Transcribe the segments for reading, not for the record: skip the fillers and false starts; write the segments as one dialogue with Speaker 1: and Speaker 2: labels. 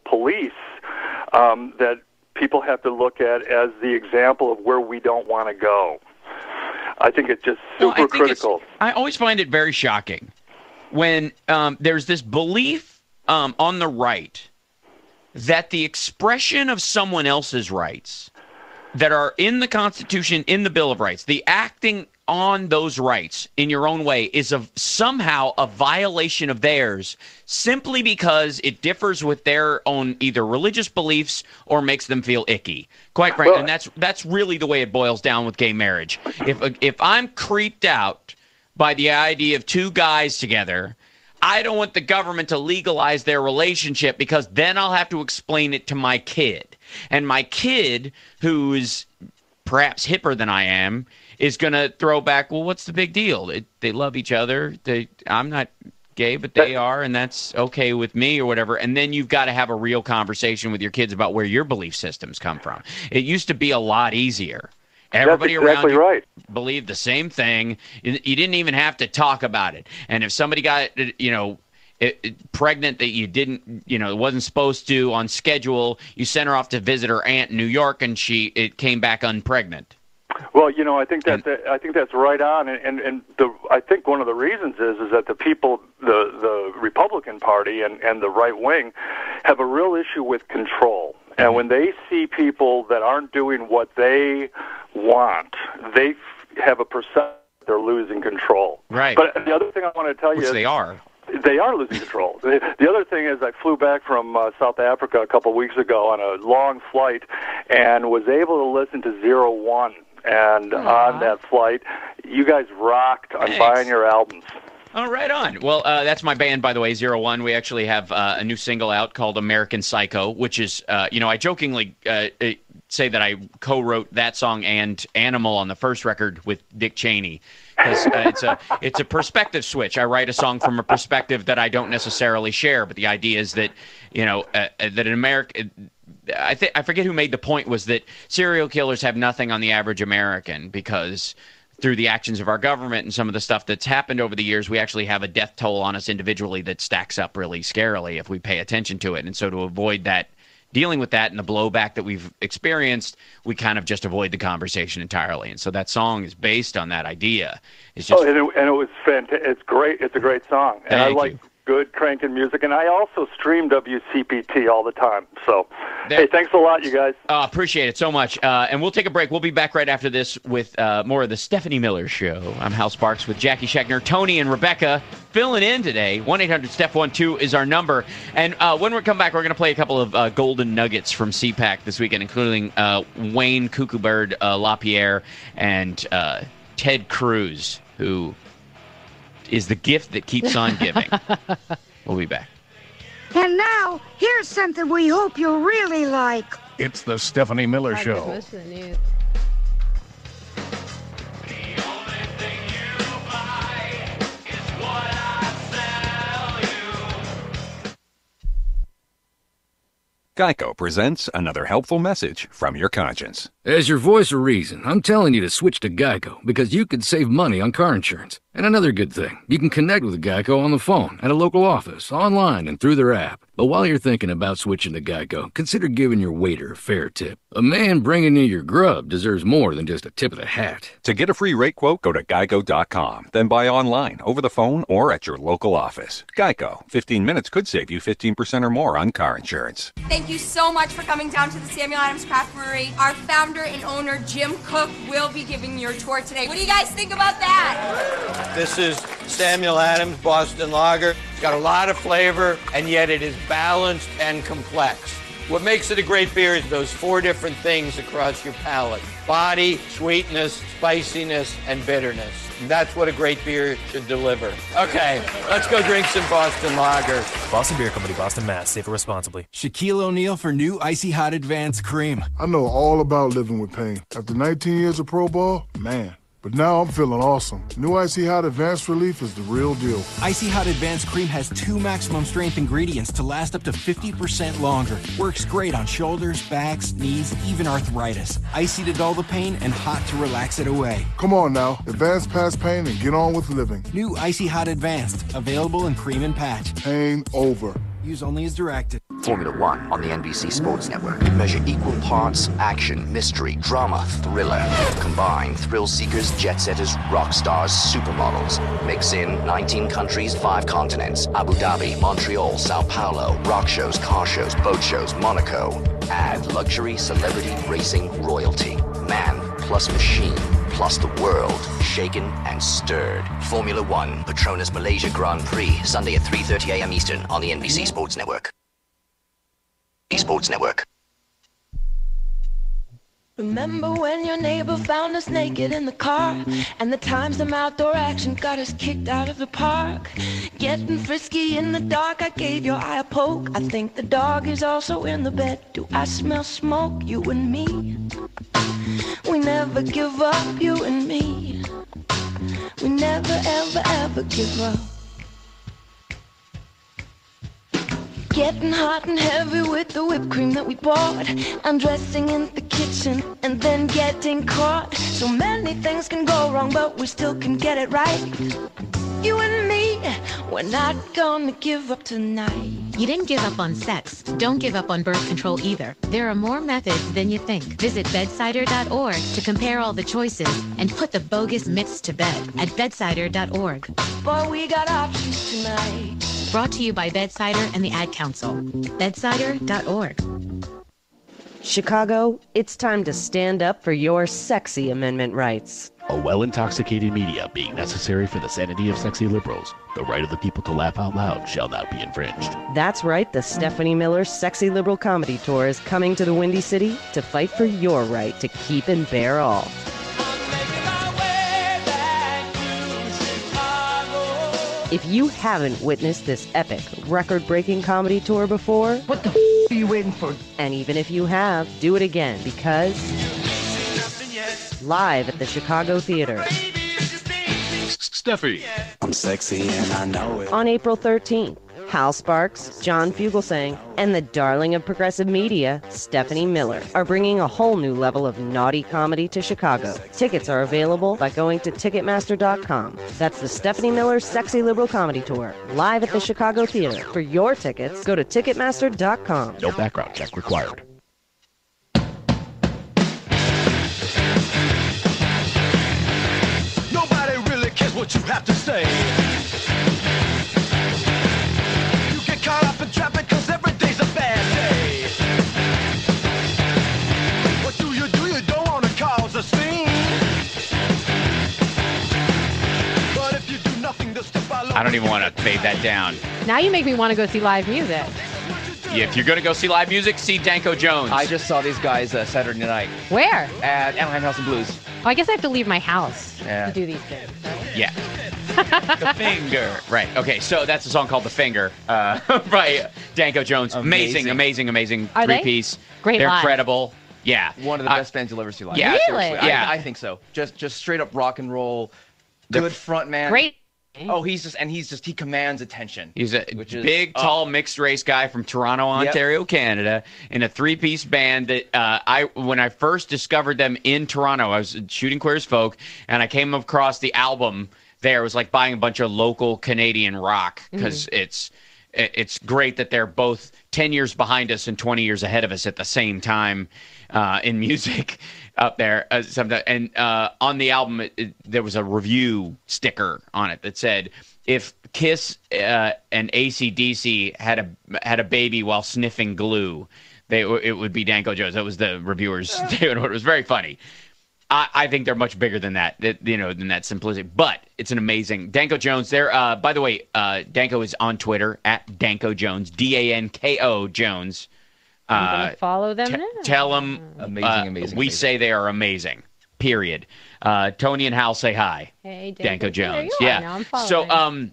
Speaker 1: police that people have to look at as the example of where we don't want to go. I think it's just super critical.
Speaker 2: I always find it very shocking when there's this belief on the right that the expression of someone else's rights that are in the Constitution, in the Bill of Rights, the acting on those rights in your own way is somehow a violation of theirs simply because it differs with their own either religious beliefs or makes them feel icky. Quite frankly, and that's really the way it boils down with gay marriage. If I'm creeped out by the idea of two guys together, I don't want the government to legalize their relationship because then I'll have to explain it to my kid. And my kid, who is perhaps hipper than I am, is going to throw back, well, what's the big deal? They love each other. I'm not gay, but they are, and that's okay with me or whatever. And then you've got to have a real conversation with your kids about where your belief systems come from. It used to be a lot easier. Everybody around you believed the same thing. You didn't even have to talk about it. And if somebody got, pregnant that you didn't, wasn't supposed to on schedule, you sent her off to visit her aunt in New York, and it came back unpregnant.
Speaker 1: Well, I think that's right on, and I think one of the reasons is that the people, the Republican Party and the right wing, have a real issue with control. And when they see people that aren't doing what they want, they have a perception they're losing control.
Speaker 2: Right.
Speaker 1: But the other thing I want to tell you is
Speaker 2: they are.
Speaker 1: They are losing control. The other thing is I flew back from South Africa a couple of weeks ago on a long flight and was able to listen to 01. And on that flight, you guys rocked on buying your albums.
Speaker 2: Oh, right on. Well, that's my band, by the way, 01. We actually have a new single out called American Psycho, which is, I jokingly say that I co-wrote that song and Animal on the first record with Dick Cheney. Because it's a perspective switch. I write a song from a perspective that I don't necessarily share, but the idea is that, that in America... I forget who made the point, was that serial killers have nothing on the average American because through the actions of our government and some of the stuff that's happened over the years, we actually have a death toll on us individually that stacks up really scarily if we pay attention to it. And so to avoid that, dealing with that and the blowback that we've experienced, we kind of just avoid the conversation entirely. And so that song is based on that idea. It's just,
Speaker 1: and it was fantastic. It's great. It's a great song. And I like good cranking music, and I also stream WCPT all the time. So, hey, thanks a lot, you guys.
Speaker 2: Appreciate it so much. And we'll take a break. We'll be back right after this with more of the Stephanie Miller Show. I'm Hal Sparks with Jackie Schechner, Tony, and Rebecca filling in today. 1-800-STEP-12 is our number. And when we come back, we're going to play a couple of golden nuggets from CPAC this weekend, including Wayne Cuckoo-Bird LaPierre and Ted Cruz, who is the gift that keeps on giving. We'll be back.
Speaker 3: And now, here's something we hope you'll really like.
Speaker 4: It's the Stephanie Miller Show.
Speaker 5: Geico presents another helpful message from your conscience.
Speaker 6: As your voice of reason, I'm telling you to switch to Geico because you could save money on car insurance. And another good thing, you can connect with Geico on the phone, at a local office, online, and through their app. But while you're thinking about switching to Geico, consider giving your waiter a fair tip. A man bringing you your grub deserves more than just a tip of the hat.
Speaker 5: To get a free rate quote, go to geico.com. Then buy online, over the phone, or at your local office. Geico. 15 minutes could save you 15% or more on car insurance.
Speaker 7: Thank you so much for coming down to the Samuel Adams Craft Brewery. Our founder and owner, Jim Cook, will be giving you a tour today. What do you guys think about that?
Speaker 8: This is Samuel Adams Boston Lager. It's got a lot of flavor, and yet it is balanced and complex. What makes it a great beer is those four different things across your palate: body, sweetness, spiciness, and bitterness. And that's what a great beer should deliver. Okay, let's go drink some Boston Lager.
Speaker 9: Boston Beer Company, Boston, Mass. Safe responsibly.
Speaker 10: Shaquille O'Neal for new Icy Hot Advanced Cream.
Speaker 11: I know all about living with pain. After 19 years of pro ball, man. But now I'm feeling awesome. New Icy Hot Advanced Relief is the real deal.
Speaker 10: Icy Hot Advanced Cream has 2 maximum strength ingredients to last up to 50% longer. Works great on shoulders, backs, knees, even arthritis. Icy to dull the pain and hot to relax it away.
Speaker 11: Come on now, advance past pain and get on with living.
Speaker 10: New Icy Hot Advanced, available in cream and patch.
Speaker 11: Pain over.
Speaker 10: Use only as directed.
Speaker 12: Formula One on the NBC Sports Network. Measure equal parts action, mystery, drama, thriller. Combine thrill seekers, jet setters, rock stars, supermodels. Mix in 19 countries, 5 continents. Abu Dhabi, Montreal, Sao Paulo. Rock shows, car shows, boat shows, Monaco. Add luxury, celebrity, racing, royalty. Man plus machine plus the world, shaken and stirred. Formula One, Petronas Malaysia Grand Prix, Sunday at 3:30 a.m. Eastern on the NBC Sports Network. Sports Network.
Speaker 13: Remember when your neighbor found us naked in the car, and the times some outdoor action got us kicked out of the park? Getting frisky in the dark, I gave your eye a poke. I think the dog is also in the bed. Do I smell smoke? You and me. We never give up, you and me. We never, ever, ever give up. Getting hot and heavy with the whipped cream that we bought. Undressing in the kitchen and then getting caught. So many things can go wrong, but we still can get it right. You and me, we're not gonna give up tonight.
Speaker 14: You didn't give up on sex. Don't give up on birth control either. There are more methods than you think. Visit bedsider.org to compare all the choices and put the bogus myths to bed at bedsider.org.
Speaker 13: But we got options tonight.
Speaker 14: Brought to you by Bedsider and the Ad Council. Bedsider.org.
Speaker 15: Chicago, it's time to stand up for your sexy amendment rights.
Speaker 16: A well-intoxicated media being necessary for the sanity of sexy liberals. The right of the people to laugh out loud shall not be infringed.
Speaker 15: That's right, the Stephanie Miller Sexy Liberal Comedy Tour is coming to the Windy City to fight for your right to keep and bear all. If you haven't witnessed this epic, record-breaking comedy tour before, what the are you waiting for? And even if you have, do it again, because live at the Chicago Theater.
Speaker 16: Steffi.
Speaker 17: I'm sexy and I know it.
Speaker 15: On April 13th, Hal Sparks, John Fugelsang, and the darling of progressive media, Stephanie Miller, are bringing a whole new level of naughty comedy to Chicago. Tickets are available by going to Ticketmaster.com. That's the Stephanie Miller Sexy Liberal Comedy Tour, live at the Chicago Theater. For your tickets, go to Ticketmaster.com.
Speaker 16: No background check required.
Speaker 18: Nobody really cares what you have to say. Caught up in traffic cause every day's a bad day. What do? You don't want to cause a scene. But if you do nothing to step out.
Speaker 2: I don't even want to fade that down.
Speaker 19: Now you make me want to go see live music.
Speaker 2: Yeah, if you're going to go see live music, see Danko Jones.
Speaker 20: I just saw these guys Saturday night.
Speaker 19: Where?
Speaker 20: At Anaheim House of Blues.
Speaker 19: Oh, I guess I have to leave my house to do these things. Right?
Speaker 2: Yeah. The Finger. Right. Okay, so that's a song called The Finger by Danko Jones. Amazing three-piece.
Speaker 19: Great
Speaker 2: They're
Speaker 19: live.
Speaker 2: incredible. Yeah.
Speaker 20: One of the best bands you'll ever see live.
Speaker 2: Yeah.
Speaker 19: Really?
Speaker 2: Yeah.
Speaker 20: I think so. Just straight up rock and roll. Good front man.
Speaker 19: Great.
Speaker 20: Oh, he commands attention.
Speaker 2: He's a big, tall, mixed-race guy from Toronto, Ontario, Canada, in a three-piece band that when I first discovered them in Toronto, I was shooting Queer as Folk, and I came across the album there. It was like buying a bunch of local Canadian rock because it's great that they're both 10 years behind us and 20 years ahead of us at the same time in music up there. And on the album, there was a review sticker on it that said, if Kiss and AC/DC had a baby while sniffing glue, it would be Danko Jones. That was the reviewers' statement. It was very funny. I think they're much bigger than that, than that simplicity. But it's an amazing Danko Jones. There, by the way, Danko is on Twitter at Danko Jones, Danko Jones.
Speaker 19: I'm gonna follow them now.
Speaker 2: Tell them we say they are amazing. Period. Tony and Hal say hi.
Speaker 19: Hey,
Speaker 2: Danko Jones.
Speaker 19: There you
Speaker 2: yeah.
Speaker 19: are. Now I'm following.
Speaker 2: So,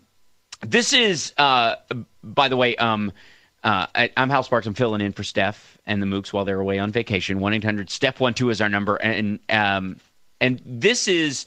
Speaker 2: this is, by the way, I'm Hal Sparks. I'm filling in for Steph and the Mooks while they're away on vacation. 1-800-STEP12 is our number. And this is,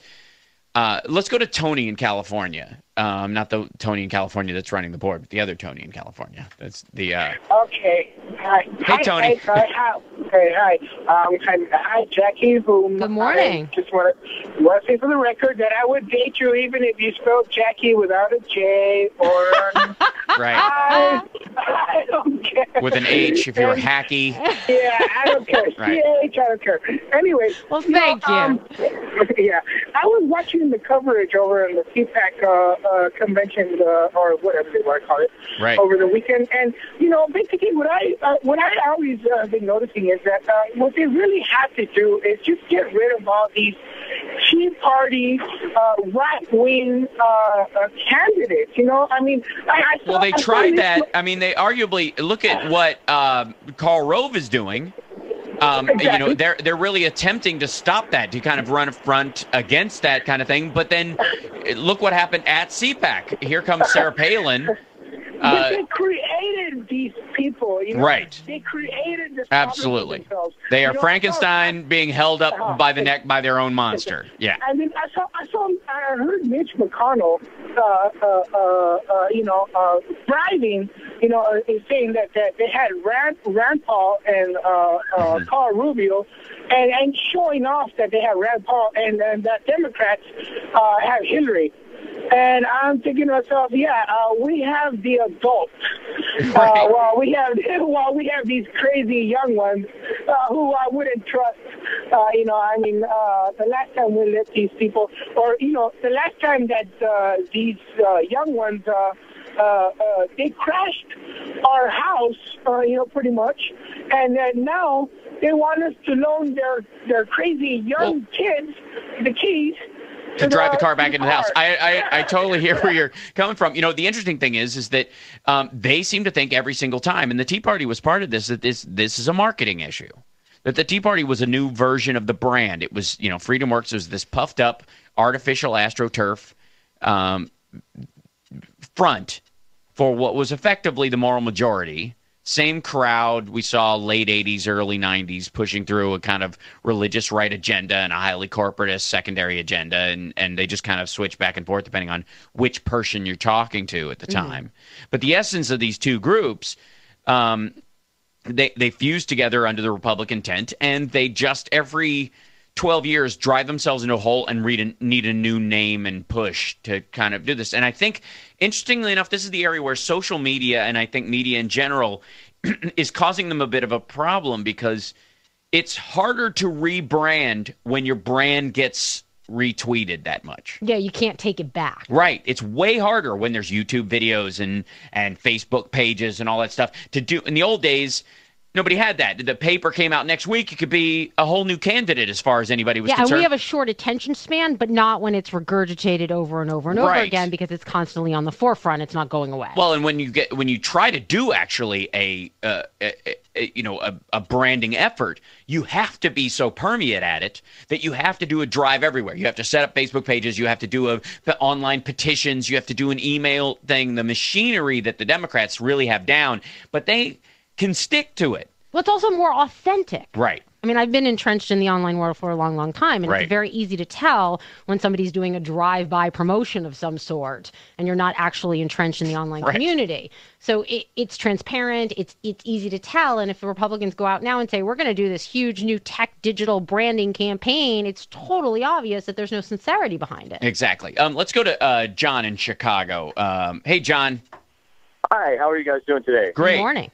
Speaker 2: let's go to Tony in California. Not the Tony in California that's running the board, but the other Tony in California. That's the.
Speaker 21: Okay. Hi.
Speaker 2: Hey, Tony.
Speaker 21: Hi. Hi, Jackie.
Speaker 19: Good morning.
Speaker 21: I just want to say for the record that I would date you even if you spelled Jackie without a J or
Speaker 2: Right.
Speaker 21: I don't care.
Speaker 2: With an H if you're hacky.
Speaker 21: Yeah, I don't care.
Speaker 2: Right.
Speaker 21: CH, I don't care. Anyway.
Speaker 19: Well, thank you.
Speaker 21: Yeah, I was watching the coverage over in the CPAC convention, or whatever they want to call it,
Speaker 2: right,
Speaker 21: over the weekend. And, basically what I always been noticing is that what they really have to do is just get rid of all these Tea Party, right-wing candidates.
Speaker 2: Well, they tried that. I mean, they arguably look at what Karl Rove is doing.
Speaker 21: Exactly.
Speaker 2: They're really attempting to stop that, to kind of run a front against that kind of thing. But then look what happened at CPAC. Here comes Sarah Palin.
Speaker 21: But they created these people,
Speaker 2: Right.
Speaker 21: They created this.
Speaker 2: Absolutely. They are Frankenstein being held up by the neck by their own monster. Yeah.
Speaker 21: I mean, I heard Mitch McConnell, bribing, saying that they had Rand Paul and Carl Rubio, and showing off that they had Rand Paul and that Democrats have Hillary. And I'm thinking to myself, we have the adults, while we have these crazy young ones who I wouldn't trust. The last time we let these people, or the last time that these young ones, they crashed our house, pretty much, and then now they want us to loan their crazy young kids the keys
Speaker 2: to drive the car back into the house. I totally hear where you're coming from. The interesting thing is that they seem to think every single time, and the Tea Party was part of this, that this is a marketing issue. That the Tea Party was a new version of the brand. It was, Freedom Works was this puffed up, artificial AstroTurf front for what was effectively the moral majority. Same crowd we saw late 80s, early 90s pushing through a kind of religious right agenda and a highly corporatist secondary agenda, and they just kind of switch back and forth depending on which person you're talking to at the time. But the essence of these two groups, they fuse together under the Republican tent, and they just every 12 years drive themselves into a hole and need a new name and push to kind of do this. And I think, interestingly enough, this is the area where social media, and I think media in general, is causing them a bit of a problem, because it's harder to rebrand when your brand gets retweeted that much.
Speaker 19: Yeah, you can't take it back.
Speaker 2: Right. It's way harder when there's YouTube videos and Facebook pages and all that stuff to do. In the old days, nobody had that. The paper came out next week. It could be a whole new candidate as far as anybody was concerned.
Speaker 19: Yeah, and we have a short attention span, but not when it's regurgitated over and over and over again, because it's constantly on the forefront. It's not going away.
Speaker 2: Well, and when you try to do actually a branding effort, you have to be so permeate at it that you have to do a drive everywhere. You have to set up Facebook pages. You have to do online petitions. You have to do an email thing. The machinery that the Democrats really have down, but they can stick to it.
Speaker 19: Well, it's also more authentic.
Speaker 2: Right.
Speaker 19: I mean, I've been entrenched in the online world for a long, long time, and it's very easy to tell when somebody's doing a drive-by promotion of some sort, and you're not actually entrenched in the online community. So it's transparent, it's easy to tell, and if the Republicans go out now and say, we're going to do this huge new tech digital branding campaign, it's totally obvious that there's no sincerity behind it.
Speaker 2: Exactly. Let's go to John in Chicago. Hey, John.
Speaker 1: Hi, how are you guys doing today?
Speaker 2: Great.
Speaker 19: Good morning.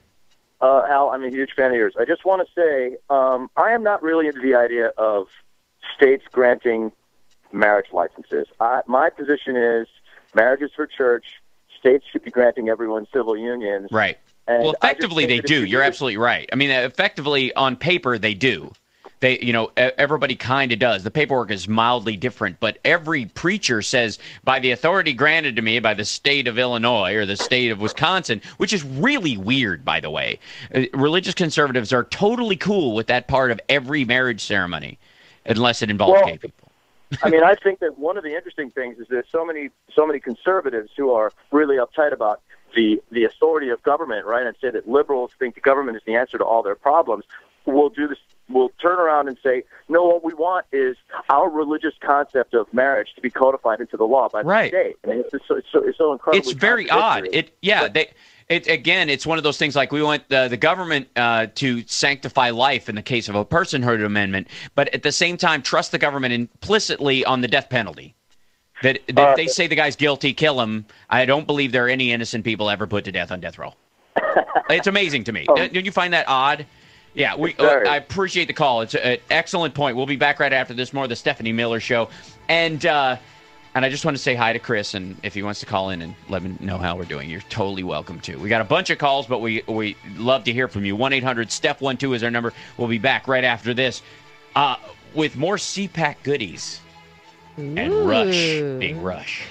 Speaker 1: Al, I'm a huge fan of yours. I just want to say I am not really into the idea of states granting marriage licenses. My position is marriage is for church. States should be granting everyone civil unions.
Speaker 2: Right.
Speaker 1: And
Speaker 2: well, effectively they do. You're absolutely right. I mean, effectively on paper they do. They, everybody kind of does. The paperwork is mildly different, but every preacher says, by the authority granted to me by the state of Illinois or the state of Wisconsin, which is really weird, by the way. Religious conservatives are totally cool with that part of every marriage ceremony, unless it involves gay people.
Speaker 1: I mean, I think that one of the interesting things is that so many conservatives who are really uptight about the authority of government, right, and say that liberals think the government is the answer to all their problems, will do this. Will turn around and say, no, what we want is our religious concept of marriage to be codified into the law by the state. I mean, it's so incredibly.
Speaker 2: It's very odd. It's one of those things like we want the government to sanctify life in the case of a personhood amendment, but at the same time trust the government implicitly on the death penalty. That they say the guy's guilty, kill him. I don't believe there are any innocent people ever put to death on death row. It's amazing to me. Don't you find that odd? Yeah, I appreciate the call. It's an excellent point. We'll be back right after this, more of the Stephanie Miller Show. And I just want to say hi to Chris, and if he wants to call in and let me know how we're doing, you're totally welcome to. We got a bunch of calls, but we love to hear from you. 1-800-STEPH12 is our number. We'll be back right after this with more CPAC goodies. And Rush, being Rush.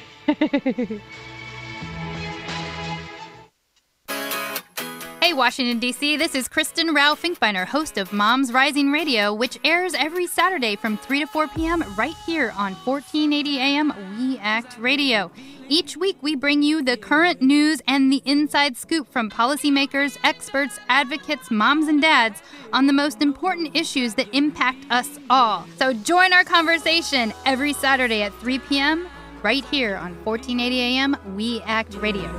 Speaker 3: Hey, Washington, D.C., this is Kristen Rao Finkbeiner, host of Moms Rising Radio, which airs every Saturday from 3 to 4 p.m. right here on 1480 AM We Act Radio. Each week, we bring you the current news and the inside scoop from policymakers, experts, advocates, moms, and dads on the most important issues that impact us all. So join our conversation every Saturday at 3 p.m. right here on 1480 AM We Act Radio.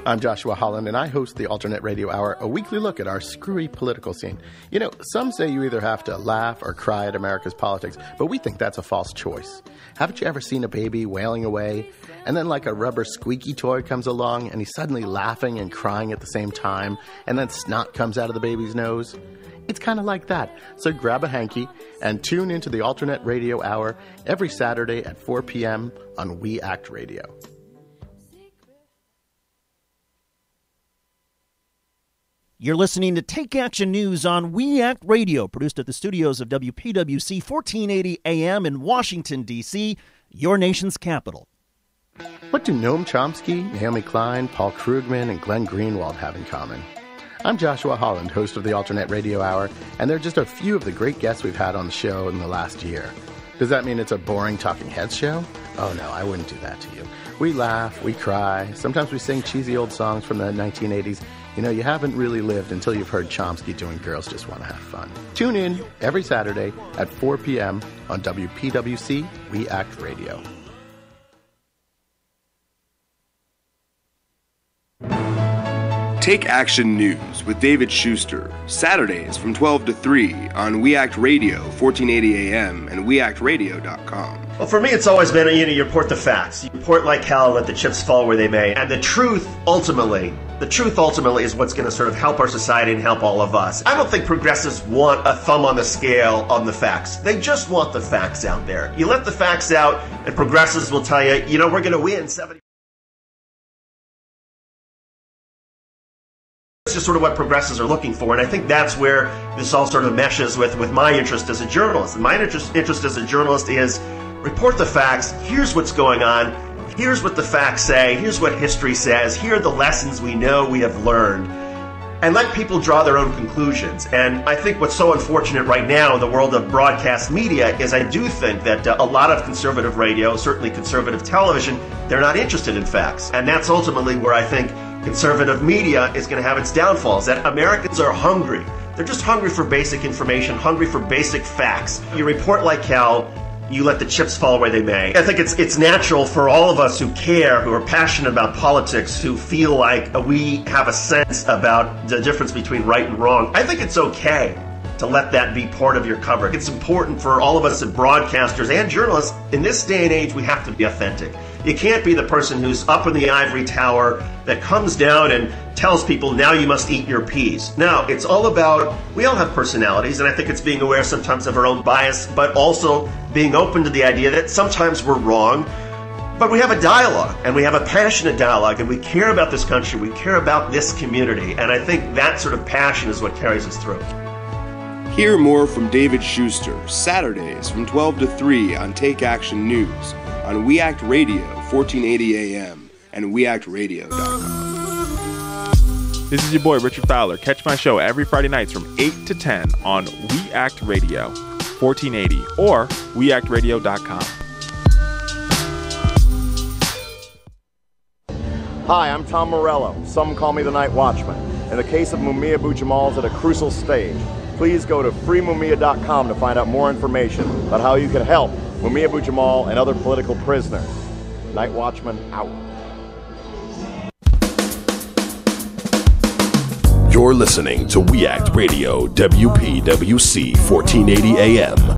Speaker 22: I'm Joshua Holland, and I host the Alternate Radio Hour, a weekly look at our screwy political scene. You know, some say you either have to laugh or cry at America's politics, but we think that's a false choice. Haven't you ever seen a baby wailing away, and then like a rubber squeaky toy comes along, and he's suddenly laughing and crying at the same time, and then snot comes out of the baby's nose? It's kind of like that. So grab a hanky and tune into the Alternate Radio Hour every Saturday at 4 p.m. on We Act Radio.
Speaker 23: You're listening to Take Action News on We Act Radio, produced at the studios of WPWC 1480 AM in Washington, D.C., your nation's capital.
Speaker 22: What do Noam Chomsky, Naomi Klein, Paul Krugman, and Glenn Greenwald have in common? I'm Joshua Holland, host of the Alternate Radio Hour, and they're just a few of the great guests we've had on the show in the last year. Does that mean it's a boring talking heads show? Oh no, I wouldn't do that to you. We laugh, we cry, sometimes we sing cheesy old songs from the 1980s. You know, you haven't really lived until you've heard Chomsky doing Girls Just Want to Have Fun. Tune in every Saturday at 4 p.m. on WPWC We Act Radio.
Speaker 24: Take Action News with David Schuster, Saturdays from 12 to 3 on We Act Radio, 1480 AM and weactradio.com.
Speaker 25: Well, for me, it's always been, you report the facts. You report like hell, let the chips fall where they may. And the truth ultimately is what's going to sort of help our society and help all of us. I don't think progressives want a thumb on the scale on the facts. They just want the facts out there. You let the facts out, and progressives will tell you, we're going to win 70. It's just sort of what progressives are looking for, and I think that's where this all sort of meshes with my interest as a journalist. And my interest as a journalist is report the facts. Here's what's going on. Here's what the facts say. Here's what history says. Here are the lessons we know we have learned. And let people draw their own conclusions. And I think what's so unfortunate right now in the world of broadcast media is I do think that a lot of conservative radio, certainly conservative television, they're not interested in facts. And that's ultimately where I think conservative media is going to have its downfalls, that Americans are hungry. They're just hungry for basic information, hungry for basic facts. You report like hell, you let the chips fall where they may. I think it's natural for all of us who care, who are passionate about politics, who feel like we have a sense about the difference between right and wrong. I think it's okay to let that be part of your coverage. It's important for all of us as broadcasters and journalists. In this day and age, we have to be authentic. You can't be the person who's up in the ivory tower that comes down and tells people, now you must eat your peas. No, it's all about, we all have personalities, and I think it's being aware sometimes of our own bias, but also being open to the idea that sometimes we're wrong, but we have a dialogue, and we have a passionate dialogue, and we care about this country, we care about this community, and I think that sort of passion is what carries us through.
Speaker 24: Hear more from David Schuster, Saturdays from 12 to 3 on Take Action News on We Act Radio, 1480 AM and weactradio.com.
Speaker 26: This is your boy, Richard Fowler. Catch my show every Friday nights from 8 to 10 on We Act Radio, 1480 or weactradio.com.
Speaker 27: Hi, I'm Tom Morello. Some call me the Night Watchman. In the case of Mumia Abu-Jamal is at a crucial stage. Please go to freemumia.com to find out more information about how you can help Mumia Abu-Jamal and other political prisoners. Night Watchman out.
Speaker 28: You're listening to We Act Radio, WPWC 1480 AM.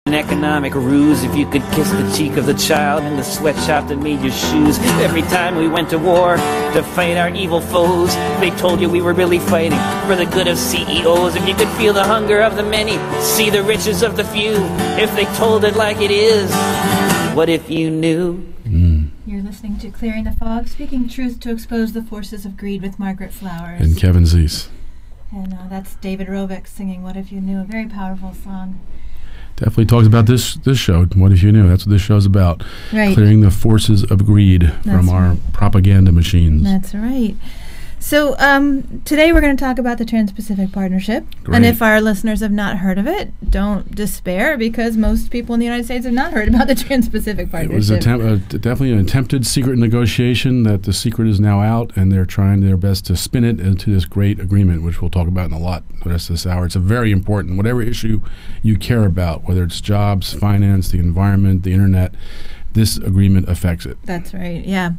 Speaker 4: An economic ruse. If you could kiss the cheek of the child in the sweatshop that made your shoes. Every time we went to war to fight our evil foes, they told you we were really fighting for the good of CEOs. If you could feel the hunger of the many, see the riches of the few, if they told it like it is, what if you knew?
Speaker 5: You're listening to Clearing the Fog, speaking truth to expose the forces of greed with Margaret Flowers.
Speaker 6: And Kevin Zeese.
Speaker 5: And that's David Rovick singing What If You Knew, a very powerful song.
Speaker 6: Definitely talks about this show. What if you knew? That's what this show's about.
Speaker 5: Right.
Speaker 6: Clearing the forces of greed from our propaganda machines.
Speaker 5: That's right. So today we're going to talk about the Trans-Pacific Partnership.
Speaker 6: Great.
Speaker 5: And if our listeners have not heard of it, don't despair, because most people in the United States have not heard about the Trans-Pacific Partnership.
Speaker 6: It was definitely an attempted secret negotiation that the secret is now out, and they're trying their best to spin it into this great agreement, which we'll talk about in a lot the rest of this hour. It's a very important, whatever issue you care about, whether it's jobs, finance, the environment, the internet, this agreement affects it.
Speaker 5: That's right, yeah.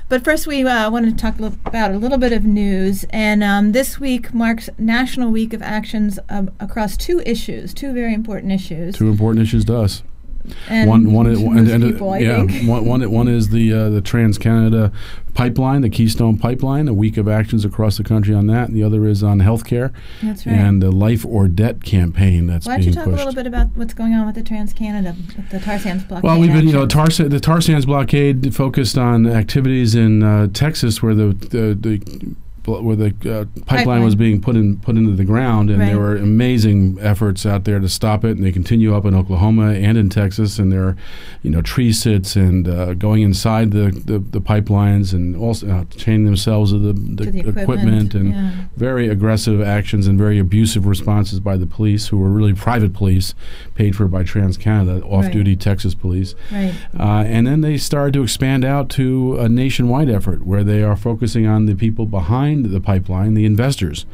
Speaker 5: But first we want to talk about a little bit of news, and this week marks National Week of Actions across two very important issues.
Speaker 6: Two important issues to us.
Speaker 5: And
Speaker 6: one is
Speaker 5: one
Speaker 6: is the Trans-Canada pipeline, the Keystone Pipeline, a week of actions across the country on that, and the other is on healthcare.
Speaker 5: That's right.
Speaker 6: And the Life or Debt campaign that's being pushed.
Speaker 5: Why don't you talk a little bit about what's going on with the Trans-Canada, with the tar sands blockade?
Speaker 6: Well, we've been, the tar sands blockade focused on activities in Texas where the pipeline was being put into the ground, and there were amazing efforts out there to stop it, and they continue up in Oklahoma and in Texas, and there are tree sits and going inside the pipelines and also chaining themselves to the equipment and very aggressive actions and very abusive responses by the police, who were really private police paid for by TransCanada, off-duty Texas police.
Speaker 5: Right.
Speaker 6: And then they started to expand out to a nationwide effort where they are focusing on the people behind the pipeline, the investors,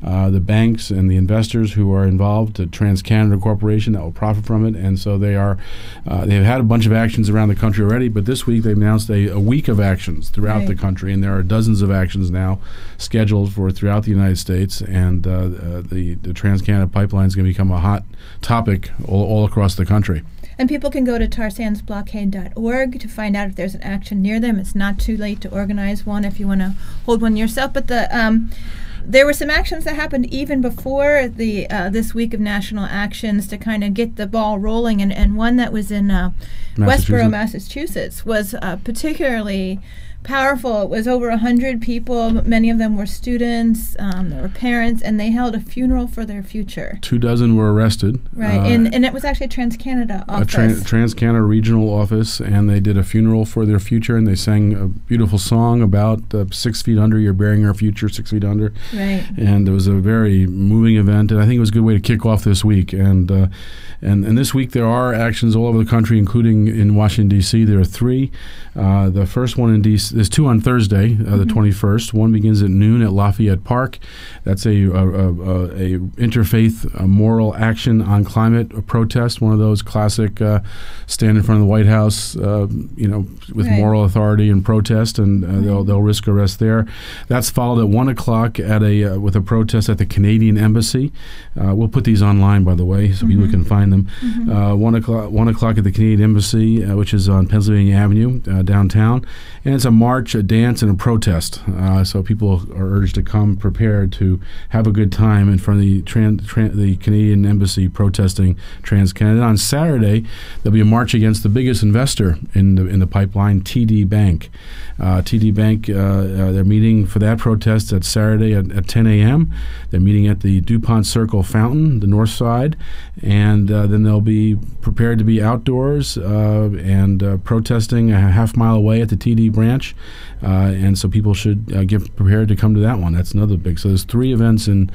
Speaker 6: the banks and the investors who are involved, the TransCanada Corporation that will profit from it. And so they've had a bunch of actions around the country already, but this week they've announced a week of actions throughout the country, and there are dozens of actions now scheduled for throughout the United States, and the TransCanada pipeline is going to become a hot topic all across the country.
Speaker 5: And people can go to tarsandsblockade.org to find out if there's an action near them. It's not too late to organize one if you want to hold one yourself. But there were some actions that happened even before this week of national actions to kind of get the ball rolling. And one that was in Westboro, Massachusetts, was particularly powerful. It was over 100 people. Many of them were students. There were parents, and they held a funeral for their future.
Speaker 6: 24 were arrested.
Speaker 5: Right, and it was actually a TransCanada office.
Speaker 6: A TransCanada regional office, and they did a funeral for their future, and they sang a beautiful song about 6 feet under, you're bearing our future, 6 feet under.
Speaker 5: Right.
Speaker 6: And it was a very moving event, and I think it was a good way to kick off this week. And this week there are actions all over the country, including in Washington, D.C. There are 3. The first one in D.C. There's 2 on Thursday, the 21st. One begins at noon at Lafayette Park. That's a interfaith moral action on climate protest. One of those classic stand in front of the White House, with moral authority and protest, and they'll risk arrest there. That's followed at 1 o'clock with a protest at the Canadian Embassy. We'll put these online, by the way, so people can find them. 1 o'clock at the Canadian Embassy, which is on Pennsylvania Avenue downtown, and it's a march, a dance, and a protest. So people are urged to come prepared to have a good time in front of the Canadian Embassy protesting TransCanada. On Saturday, there'll be a march against the biggest investor in the pipeline, TD Bank. TD Bank, they're meeting for that protest at Saturday at 10 a.m. They're meeting at the DuPont Circle Fountain, the north side, and then they'll be prepared to be outdoors and protesting a half mile away at the TD branch. And so people should get prepared to come to that one. That's another big. So there's 3 events in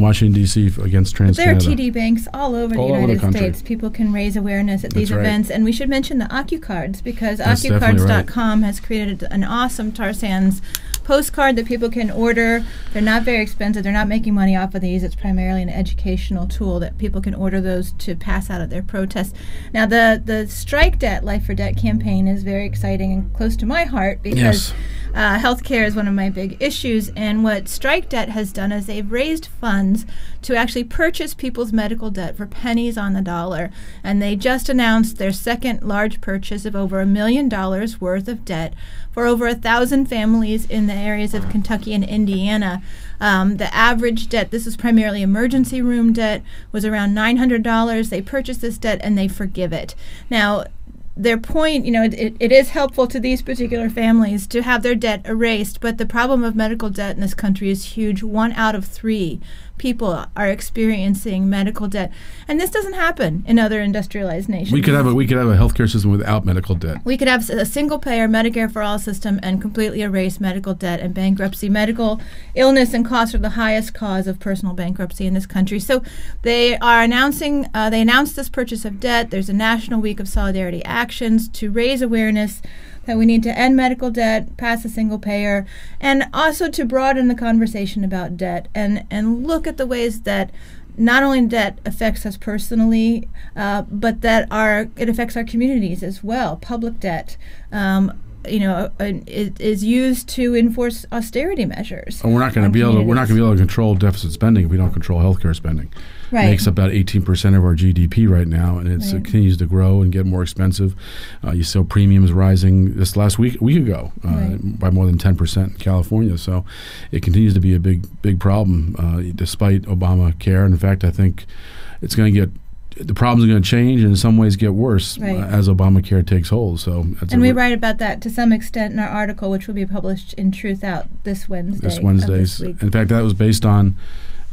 Speaker 6: Washington, D.C. against TransCanada.
Speaker 5: There are TD banks all over the United States. People can raise awareness at these events. And we should mention the OccuCards, because OccuCards.com has created an awesome tar sands postcard that people can order. They're not very expensive. They're not making money off of these. It's primarily an educational tool that people can order those to pass out at their protests. Now, the Strike Debt, Life for Debt campaign is very exciting and close to my heart, because healthcare is one of my big issues, and what Strike Debt has done is they've raised funds to actually purchase people's medical debt for pennies on the dollar. And they just announced their second large purchase of over $1 million worth of debt for over 1,000 families in the areas of Kentucky and Indiana. The average debt, this is primarily emergency room debt, was around $900. They purchase this debt and they forgive it. Now, their point, it is helpful to these particular families to have their debt erased, but the problem of medical debt in this country is huge. 1 out of 3 people are experiencing medical debt, and this doesn't happen in other industrialized nations.
Speaker 6: We could have a healthcare system without medical debt.
Speaker 5: We could have a single-payer Medicare for all system and completely erase medical debt and bankruptcy. Medical illness and costs are the highest cause of personal bankruptcy in this country. So they are announcing. They announced this purchase of debt. There's a National Week of Solidarity Actions to raise awareness that we need to end medical debt, pass a single payer, and also to broaden the conversation about debt and look at the ways that not only debt affects us personally, but that it affects our communities as well. Public debt, is used to enforce austerity measures.
Speaker 6: And we're not going to be able to control deficit spending if we don't control healthcare spending.
Speaker 5: Right.
Speaker 6: It makes up about 18% of our GDP right now, and it continues to grow and get more expensive. You saw premiums rising this last week ago by more than 10% in California. So it continues to be a big problem despite Obamacare. In fact, I think it's going to get. The problems are going to change and in some ways get worse as Obamacare takes hold. And
Speaker 5: we write about that to some extent in our article, which will be published in Truth Out this Wednesday.
Speaker 6: This week. In fact, that was based on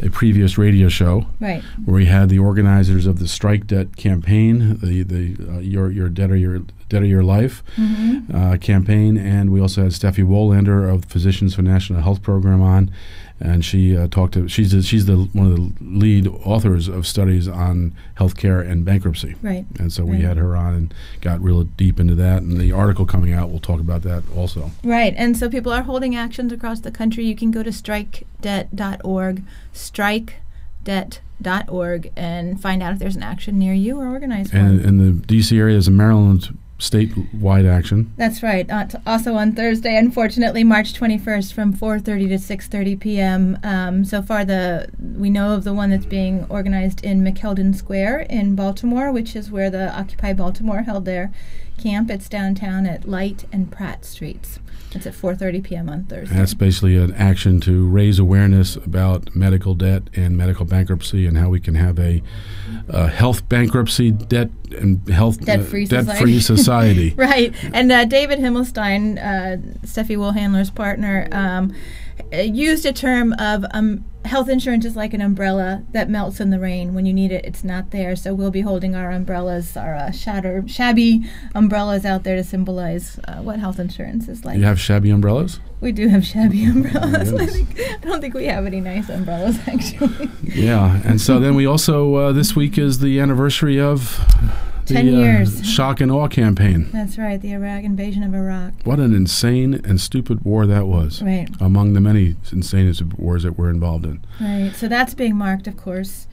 Speaker 6: a previous radio show where we had the organizers of the Strike Debt campaign, the Your Debt or Your Life campaign, and we also had Steffi Wolander of Physicians for National Health Program on. And she she's one of the lead authors of studies on healthcare and bankruptcy.
Speaker 5: Right.
Speaker 6: And so we had her on and got real deep into that. And the article coming out will talk about that also.
Speaker 5: Right. And so people are holding actions across the country. You can go to strikedebt.org, strikedebt.org, and find out if there's an action near you or organize one.
Speaker 6: And in the D.C. area is a Maryland statewide action.
Speaker 5: That's right. Also on Thursday, unfortunately, March 21st from 4:30 to 6:30 p.m. So far, we know of the one that's being organized in McKeldin Square in Baltimore, which is where the Occupy Baltimore held their camp. It's downtown at Light and Pratt Streets. It's at 4:30 p.m. on Thursday.
Speaker 6: And that's basically an action to raise awareness about medical debt and medical bankruptcy and how we can have a health bankruptcy debt and health debt-free society.
Speaker 5: Right. And David Himmelstein, Steffi Wohlhandler's partner, used a term of health insurance is like an umbrella that melts in the rain. When you need it, it's not there. So we'll be holding our umbrellas, our shabby umbrellas out there to symbolize what health insurance is like.
Speaker 6: You have shabby umbrellas?
Speaker 5: We do have shabby umbrellas. I don't think we have any nice umbrellas, actually.
Speaker 6: Yeah, and so then we also, this week is the anniversary of
Speaker 5: 10 years.
Speaker 6: Shock and Awe campaign.
Speaker 5: That's right, the Iraq invasion of Iraq.
Speaker 6: What an insane and stupid war that was.
Speaker 5: Right.
Speaker 6: Among the many insane and stupid wars that we're involved in.
Speaker 5: Right, so that's being marked, of course.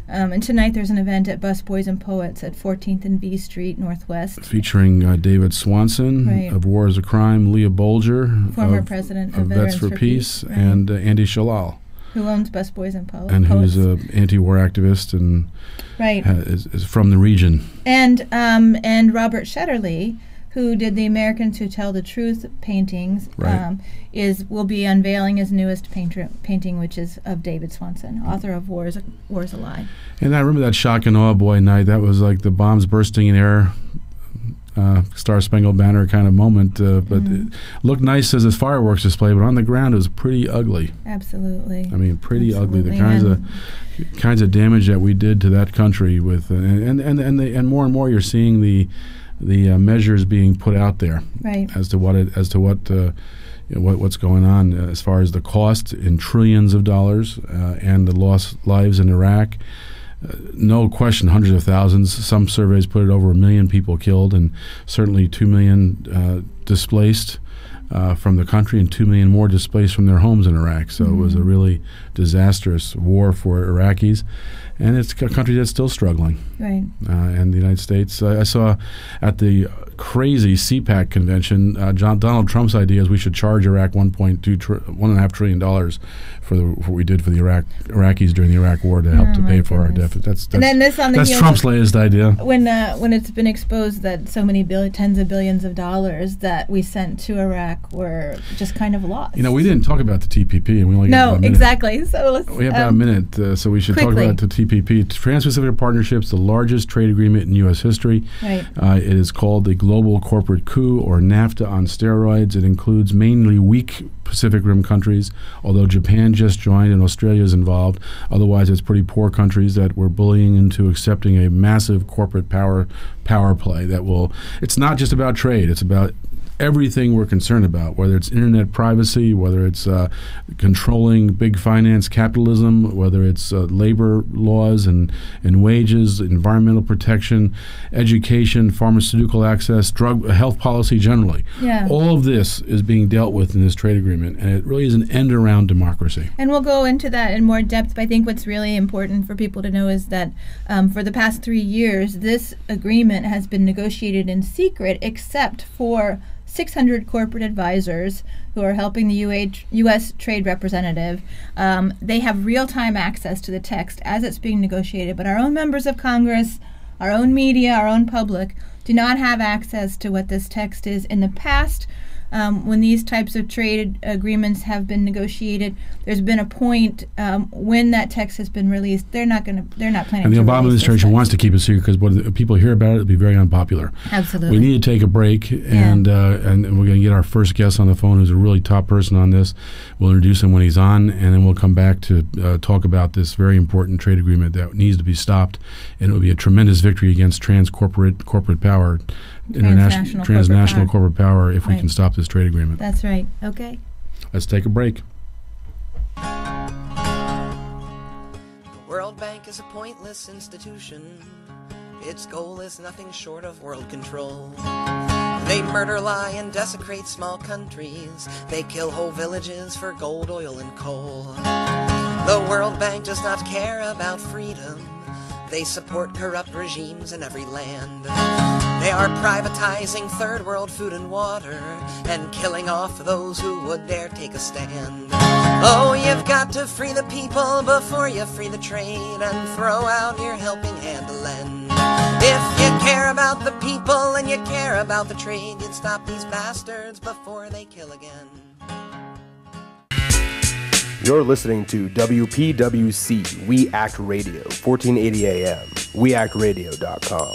Speaker 5: And tonight there's an event at Bus Boys and Poets at 14th and V Street Northwest.
Speaker 6: Featuring David Swanson of War is a Crime, Leah Bolger,
Speaker 5: former president of
Speaker 6: Vets for Peace, and Andy Shalal,
Speaker 5: who owns Bus Boys and Poets.
Speaker 6: And who's an anti-war activist and is from the region.
Speaker 5: And Robert Shetterly, who did the Americans Who Tell the Truth paintings, will be unveiling his newest painting, which is of David Swanson, author of War is a Lie.
Speaker 6: And I remember that Shock and Awe boy night. That was like the bombs bursting in air, Star Spangled Banner kind of moment. But it looked nice as a fireworks display, but on the ground it was pretty ugly.
Speaker 5: Absolutely.
Speaker 6: I mean, pretty ugly. The kinds of damage that we did to that country with, and more and more you're seeing the measures being put out there as to what's going on as far as the cost in trillions of dollars and the lost lives in Iraq. No question, hundreds of thousands. Some surveys put it over 1 million people killed, and certainly 2 million displaced from the country, and 2 million more displaced from their homes in Iraq. So it was a really disastrous war for Iraqis, and it's a country that's still struggling.
Speaker 5: Right.
Speaker 6: And the United States, I saw at the crazy CPAC convention. Donald Trump's idea is we should charge Iraq $1.5 trillion for what we did for the Iraqis during the Iraq War to help to pay for our deficit. That's Trump's latest idea.
Speaker 5: When it's been exposed that so many tens of billions of dollars that we sent to Iraq were just kind of lost.
Speaker 6: We didn't talk about the TPP, and we only got about a minute.
Speaker 5: Exactly. So
Speaker 6: we have about a minute, so we should talk about the TPP. Trans-Pacific Partnership's the largest trade agreement in U.S. history.
Speaker 5: Right.
Speaker 6: It is called the Global Corporate Coup, or NAFTA on steroids. It includes mainly weak Pacific Rim countries, although Japan just joined and Australia is involved. Otherwise, it's pretty poor countries that we're bullying into accepting a massive corporate power play that will. It's not just about trade. It's about everything we're concerned about, whether it's internet privacy, whether it's controlling big finance capitalism, whether it's labor laws and wages, environmental protection, education, pharmaceutical access, health policy generally.
Speaker 5: Yeah.
Speaker 6: All of this is being dealt with in this trade agreement, and it really is an end around democracy.
Speaker 5: And we'll go into that in more depth, but I think what's really important for people to know is that for the past 3 years, this agreement has been negotiated in secret except for 600 corporate advisors who are helping the U.S. trade representative. They have real-time access to the text as it's being negotiated, but our own members of Congress, our own media, our own public do not have access to what this text is. In the past, when these types of trade agreements have been negotiated, there's been a point when that text has been released. They're not planning.
Speaker 6: And the Obama administration wants to keep it secret because when people hear about it, it'll be very unpopular.
Speaker 5: Absolutely.
Speaker 6: We need to take a break, and we're going to get our first guest on the phone, who's a really top person on this. We'll introduce him when he's on, and then we'll come back to talk about this very important trade agreement that needs to be stopped, and it will be a tremendous victory against corporate power. Transnational corporate power if we can stop this trade agreement.
Speaker 5: That's right. Okay.
Speaker 6: Let's take a break.
Speaker 7: The World Bank is a pointless institution. Its goal is nothing short of world control. They murder, lie, and desecrate small countries. They kill whole villages for gold, oil, and coal. The World Bank does not care about freedom. They support corrupt regimes in every land. They are privatizing third world food and water and killing off those who would dare take a stand. Oh, you've got to free the people before you free the trade and throw out your helping hand to lend. If you care about the people and you care about the trade, you'd stop these bastards before they kill again.
Speaker 24: You're listening to WPWC We Act Radio, 1480 AM, weactradio.com.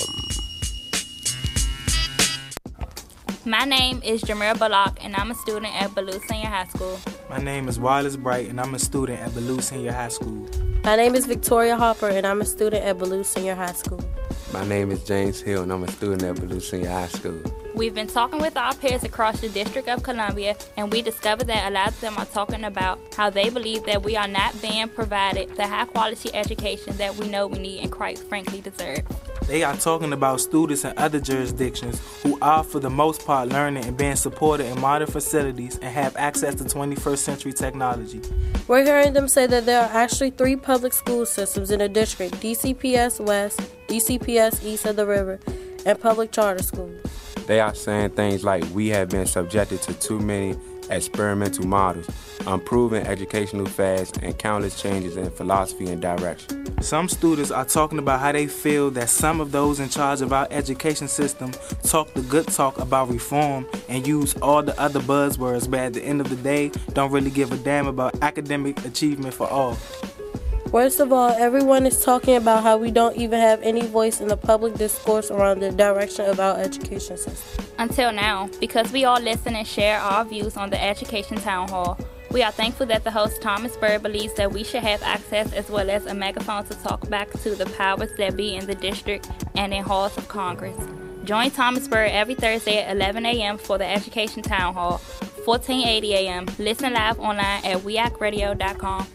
Speaker 8: My name is Jameer Balak, and I'm a student at Ballou Senior High School.
Speaker 9: My name is Wallace Bright, and I'm a student at Ballou Senior High School.
Speaker 10: My name is Victoria Hopper, and I'm a student at Ballou Senior High School.
Speaker 11: My name is James Hill, and I'm a student at Ballou Senior High School.
Speaker 8: We've been talking with our peers across the District of Columbia, and we discovered that a lot of them are talking about how they believe that we are not being provided the high-quality education that we know we need and quite frankly deserve.
Speaker 9: They are talking about students in other jurisdictions who are, for the most part, learning and being supported in modern facilities and have access to 21st century technology.
Speaker 10: We're hearing them say that there are actually 3 public school systems in the district: DCPS West, DCPS East of the River, and public charter schools.
Speaker 11: They are saying things like we have been subjected to too many experimental models, unproven educational fads, and countless changes in philosophy and direction.
Speaker 9: Some students are talking about how they feel that some of those in charge of our education system talk the good talk about reform and use all the other buzzwords, but at the end of the day, don't really give a damn about academic achievement for all.
Speaker 10: Worst of all, everyone is talking about how we don't even have any voice in the public discourse around the direction of our education system.
Speaker 8: Until now, because we all listen and share our views on the Education Town Hall, we are thankful that the host Thomas Bird believes that we should have access as well as a megaphone to talk back to the powers that be in the district and in halls of Congress. Join Thomas Bird every Thursday at 11 a.m. for the Education Town Hall, 1480 a.m. Listen live online at weactradio.com.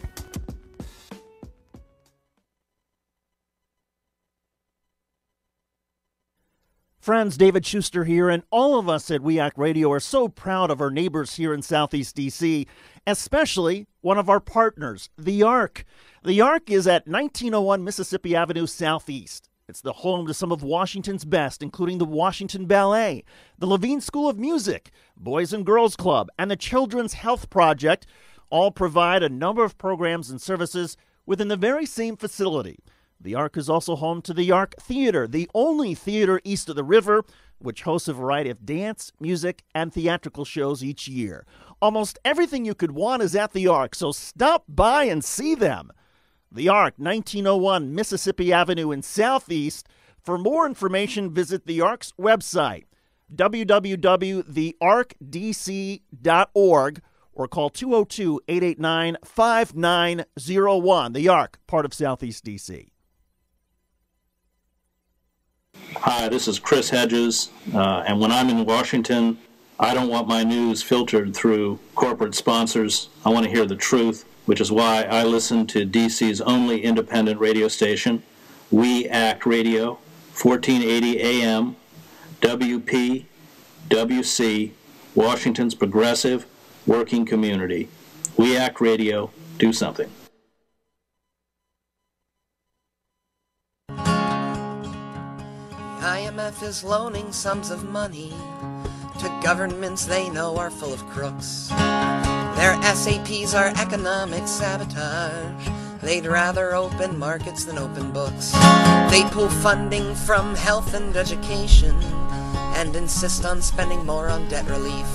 Speaker 23: Friends, David Schuster here, and all of us at We Act Radio are so proud of our neighbors here in Southeast D.C., especially one of our partners, the ARC. The ARC is at 1901 Mississippi Avenue Southeast. It's the home to some of Washington's best, including the Washington Ballet, the Levine School of Music, Boys and Girls Club, and the Children's Health Project. All provide a number of programs and services within the very same facility. The Arc is also home to the Arc Theater, the only theater east of the river, which hosts a variety of dance, music, and theatrical shows each year. Almost everything you could want is at the Arc, so stop by and see them. The Arc, 1901 Mississippi Avenue in Southeast. For more information, visit the Arc's website, www.thearcdc.org, or call 202-889-5901. The Arc, part of Southeast DC.
Speaker 12: Hi, this is Chris Hedges, and when I'm in Washington, I don't want my news filtered through corporate sponsors. I want to hear the truth, which is why I listen to DC's only independent radio station, We Act Radio, 1480 AM, WPWC, Washington's progressive working community. We Act Radio, do something.
Speaker 7: IMF is loaning sums of money to governments they know are full of crooks. Their SAPs are economic sabotage. They'd rather open markets than open books. They pull funding from health and education and insist on spending more on debt relief.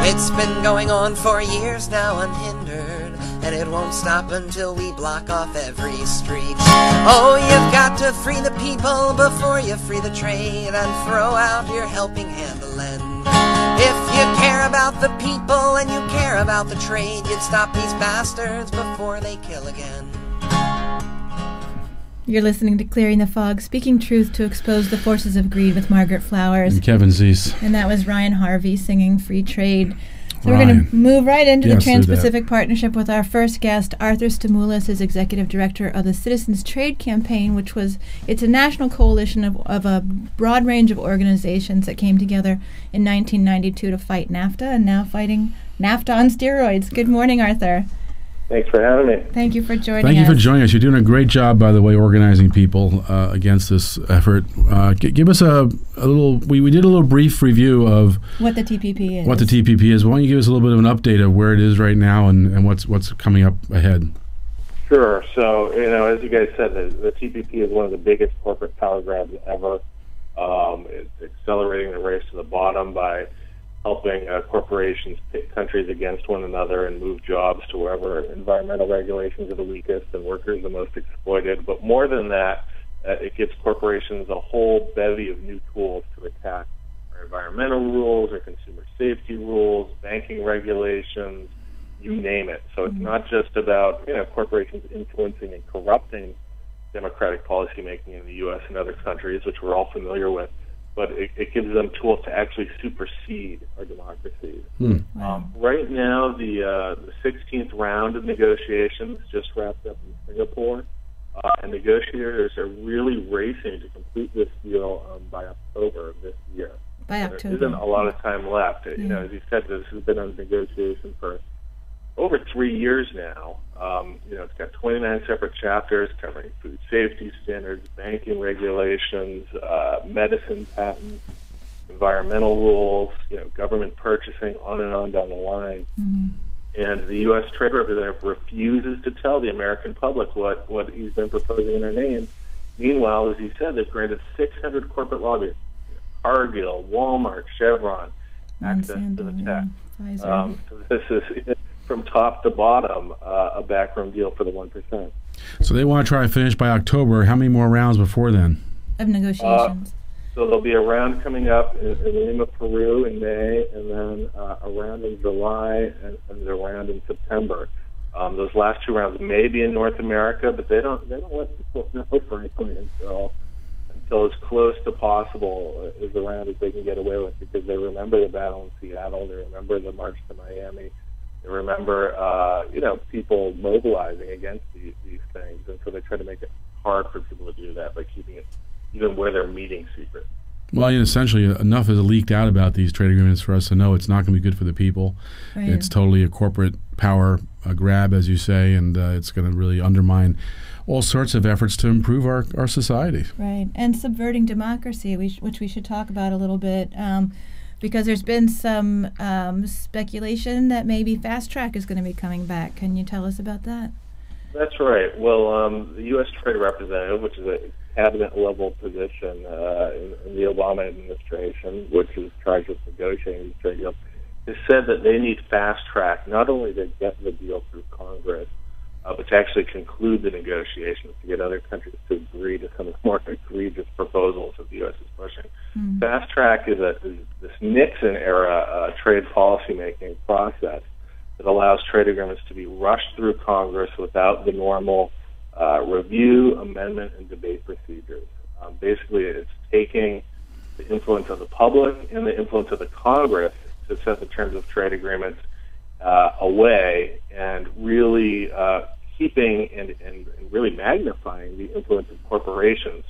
Speaker 7: It's been going on for years now unhindered, and it won't stop until we block off every street. Oh, you've got to free the people before you free the trade and throw out your helping hand to lend. If you care about the people and you care about the trade, you'd stop these bastards before they kill again.
Speaker 5: You're listening to Clearing the Fog, speaking truth to expose the forces of greed with Margaret Flowers.
Speaker 6: And Kevin Zeese.
Speaker 5: And that was Ryan Harvey singing Free Trade. So we're going to move right into the Trans-Pacific Partnership with our first guest. Arthur Stamoulis is Executive Director of the Citizens Trade Campaign, it's a national coalition of a broad range of organizations that came together in 1992 to fight NAFTA, and now fighting NAFTA on steroids. Good morning, Arthur.
Speaker 13: Thanks for having me.
Speaker 5: Thank you for joining us.
Speaker 6: Thank you for joining us. You're doing a great job, by the way, organizing people against this effort. Give us a little. We did a little brief review of
Speaker 5: what the TPP is.
Speaker 6: Why don't you give us a little bit of an update of where it is right now and what's coming up ahead?
Speaker 13: Sure. So, as you guys said, the TPP is one of the biggest corporate power grabs ever. It's accelerating the race to the bottom by helping corporations pit countries against one another and move jobs to wherever environmental regulations are the weakest and workers the most exploited. But more than that, it gives corporations a whole bevy of new tools to attack our environmental rules, our consumer safety rules, banking regulations, you name it. So it's not just about corporations influencing and corrupting democratic policymaking in the U.S. and other countries, which we're all familiar with, but it gives them tools to actually supersede our democracies. Right now, the 16th round of negotiations just wrapped up in Singapore, and negotiators are really racing to complete this deal by October of this year. There isn't a lot of time left. As you said, this has been under negotiation for over 3 years now. It's got 29 separate chapters covering food safety standards, banking regulations, medicine patents, environmental rules, government purchasing, on and on down the line. And the U.S. Trade Representative refuses to tell the American public what he's been proposing in their name. Meanwhile, as he said, they've granted 600 corporate lobbyists, Cargill, Walmart, Chevron, access to the tech. So this is, from top to bottom, a backroom deal for the 1%.
Speaker 6: So they want to try to finish by October. How many more rounds before then?
Speaker 5: Of negotiations.
Speaker 13: So there'll be a round coming up in Lima, Peru in May, and then a round in July, and a round in September. Those last two rounds may be in North America, but they don't let people know, frankly, until as close to possible as the round as they can get away with, because they remember the battle in Seattle, they remember the march to Miami, they remember people mobilizing against these things, and so they try to make it hard for people to do that by keeping it even where they're meeting secret.
Speaker 6: Well, essentially, enough is leaked out about these trade agreements for us to know it's not going to be good for the people.
Speaker 5: Right.
Speaker 6: It's totally a corporate power grab, as you say, and it's going to really undermine all sorts of efforts to improve our society.
Speaker 5: Right, and subverting democracy, which we should talk about a little bit, because there's been some speculation that maybe fast track is going to be coming back. Can you tell us about that?
Speaker 13: That's right. Well, the U.S. Trade Representative, which is a cabinet-level position in the Obama administration, which is charged with negotiating these trade deals, has said that they need fast track, not only to get the deal through Congress, but to actually conclude the negotiations, to get other countries to agree to some of the more egregious proposals that the U.S. is pushing. Fast track is this Nixon-era trade policy-making process that allows trade agreements to be rushed through Congress without the normal review, amendment, and debate procedures. Basically, it's taking the influence of the public and the influence of the Congress to set the terms of trade agreements away, and really keeping and really magnifying the influence of corporations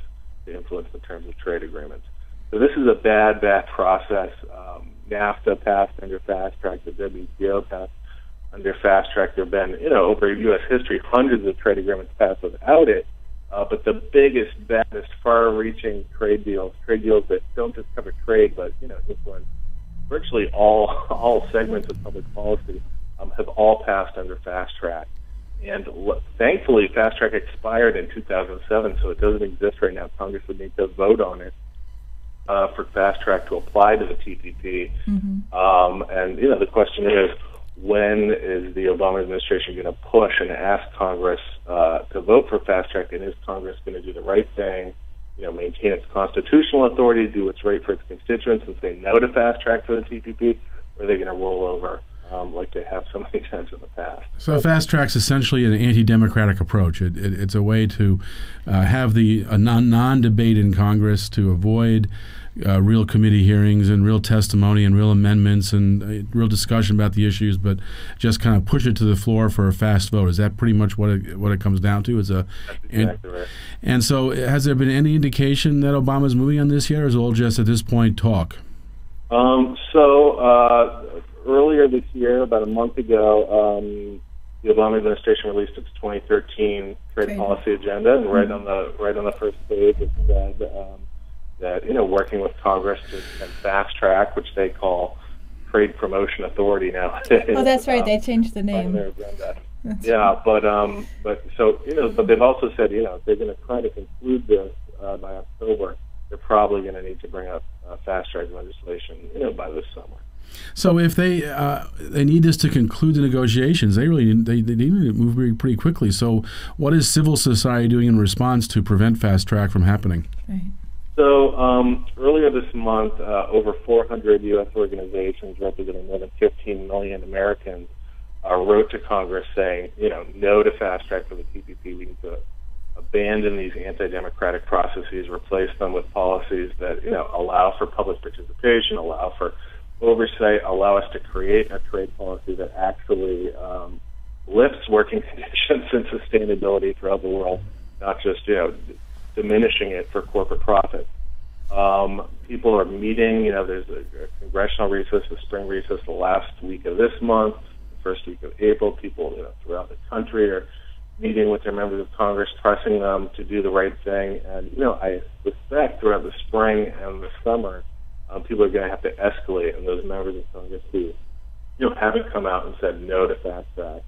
Speaker 13: to influence the terms of trade agreements. So this is a bad process. NAFTA passed under fast track. The WTO passed under fast track. There have been, over U.S. history, hundreds of trade agreements passed without it. But the biggest, baddest, far-reaching trade deals that don't just cover trade, but influence virtually all segments of public policy, have all passed under fast track. And thankfully, fast track expired in 2007, so it doesn't exist right now. Congress would need to vote on it for fast track to apply to the TPP. And the question is, when is the Obama administration going to push and ask Congress to vote for fast track? And is Congress going to do the right thing, maintain its constitutional authority, do what's right for its constituents, and say no to fast track for the TPP? Or are they going to roll over like they have so many times in the past?
Speaker 6: So fast track's essentially an anti-democratic approach. It's a way to have a non-debate in Congress, to avoid real committee hearings and real testimony and real amendments and real discussion about the issues, but just kind of push it to the floor for a fast vote. Is that pretty much what it comes down to?
Speaker 13: That's exactly right.
Speaker 6: And so has there been any indication that Obama's moving on this yet, or is it all just at this point talk?
Speaker 13: Earlier this year, about a month ago, the Obama administration released its 2013 trade policy agenda, and right on the first page it said that working with Congress to fast track, which they call Trade Promotion Authority nowadays.
Speaker 5: Oh, that's right. They changed the name.
Speaker 13: Their agenda. But they've also said if they're going to try to conclude this by October, they're probably going to need to bring up fast track legislation by this summer.
Speaker 6: So if they need this to conclude the negotiations, they need to move pretty quickly. So what is civil society doing in response to prevent fast track from happening?
Speaker 5: Right.
Speaker 13: So earlier this month, over 400 U.S. organizations representing more than 15 million Americans wrote to Congress saying, no to fast track for the TPP. We need to abandon these anti-democratic processes, replace them with policies that allow for public participation, allow for oversight, allow us to create a trade policy that actually lifts working conditions and sustainability throughout the world, not just diminishing it for corporate profit. People are meeting. There's a congressional recess, a spring recess, the last week of this month, the first week of April. People throughout the country are meeting with their members of Congress, pressing them to do the right thing. And I suspect throughout the spring and the summer, people are going to have to escalate, and those members of Congress who haven't come out and said no to fast track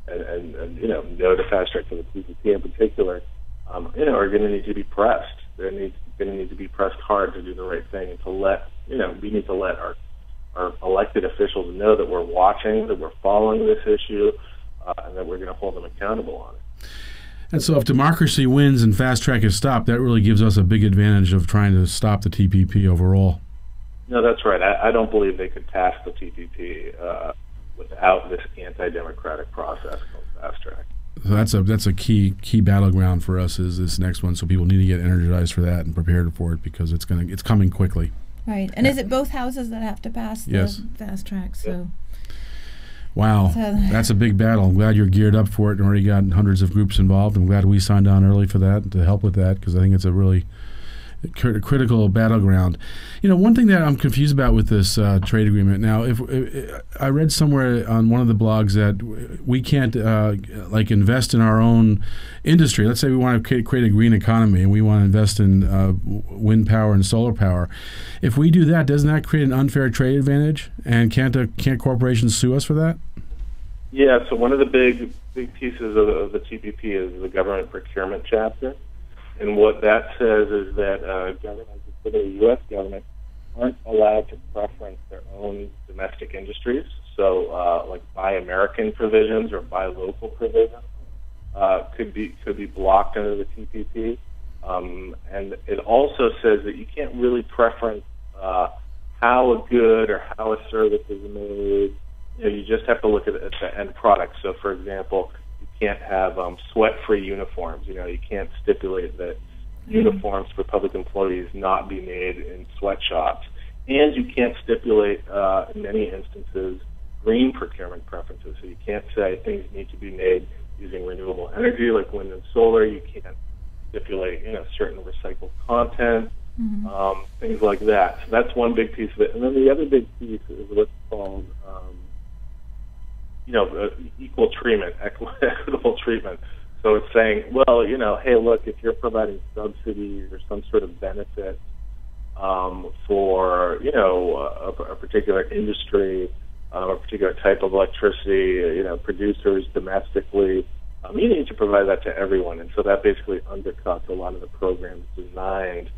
Speaker 13: and no to fast track for the TPP in particular, are going to need to be pressed. They're going to need to be pressed hard to do the right thing, and to we need to let our elected officials know that we're watching, that we're following this issue, and that we're going to hold them accountable on it.
Speaker 6: And so if democracy wins and fast track is stopped, that really gives us a big advantage of trying to stop the TPP overall.
Speaker 13: No, that's right. I don't believe they could pass the TPP without this anti-democratic process called fast track.
Speaker 6: So that's a key battleground for us, is this next one. So people need to get energized for that and prepared for it, because it's coming quickly.
Speaker 5: Right. And is it both houses that have to pass the fast track? So.
Speaker 6: Wow, that's a big battle. I'm glad you're geared up for it and already got hundreds of groups involved. I'm glad we signed on early for that to help with that, because I think it's a really critical battleground. One thing that I'm confused about with this trade agreement now, if I read somewhere on one of the blogs that we can't invest in our own industry. Let's say we want to create a green economy and we want to invest in wind power and solar power. If we do that, doesn't that create an unfair trade advantage? And can't corporations sue us for that?
Speaker 13: Yeah. So one of the big pieces of the TPP is the government procurement chapter. And what that says is that governments, particularly the U.S. government, aren't allowed to preference their own domestic industries. So, like Buy American provisions or Buy Local provisions could be blocked under the TPP. And it also says that you can't really preference how a good or how a service is made. You just have to look at the end product. So, for example, can't have sweat-free uniforms. You can't stipulate that uniforms for public employees not be made in sweatshops. And you can't stipulate, in many instances, green procurement preferences. So you can't say things need to be made using renewable energy like wind and solar. You can't stipulate, certain recycled content, things like that. So that's one big piece of it. And then the other big piece is what's called equal treatment, equitable treatment. So it's saying, well, hey, look, if you're providing subsidies or some sort of benefit for, a particular industry, a particular type of electricity, producers domestically, you need to provide that to everyone. And so that basically undercuts a lot of the programs designed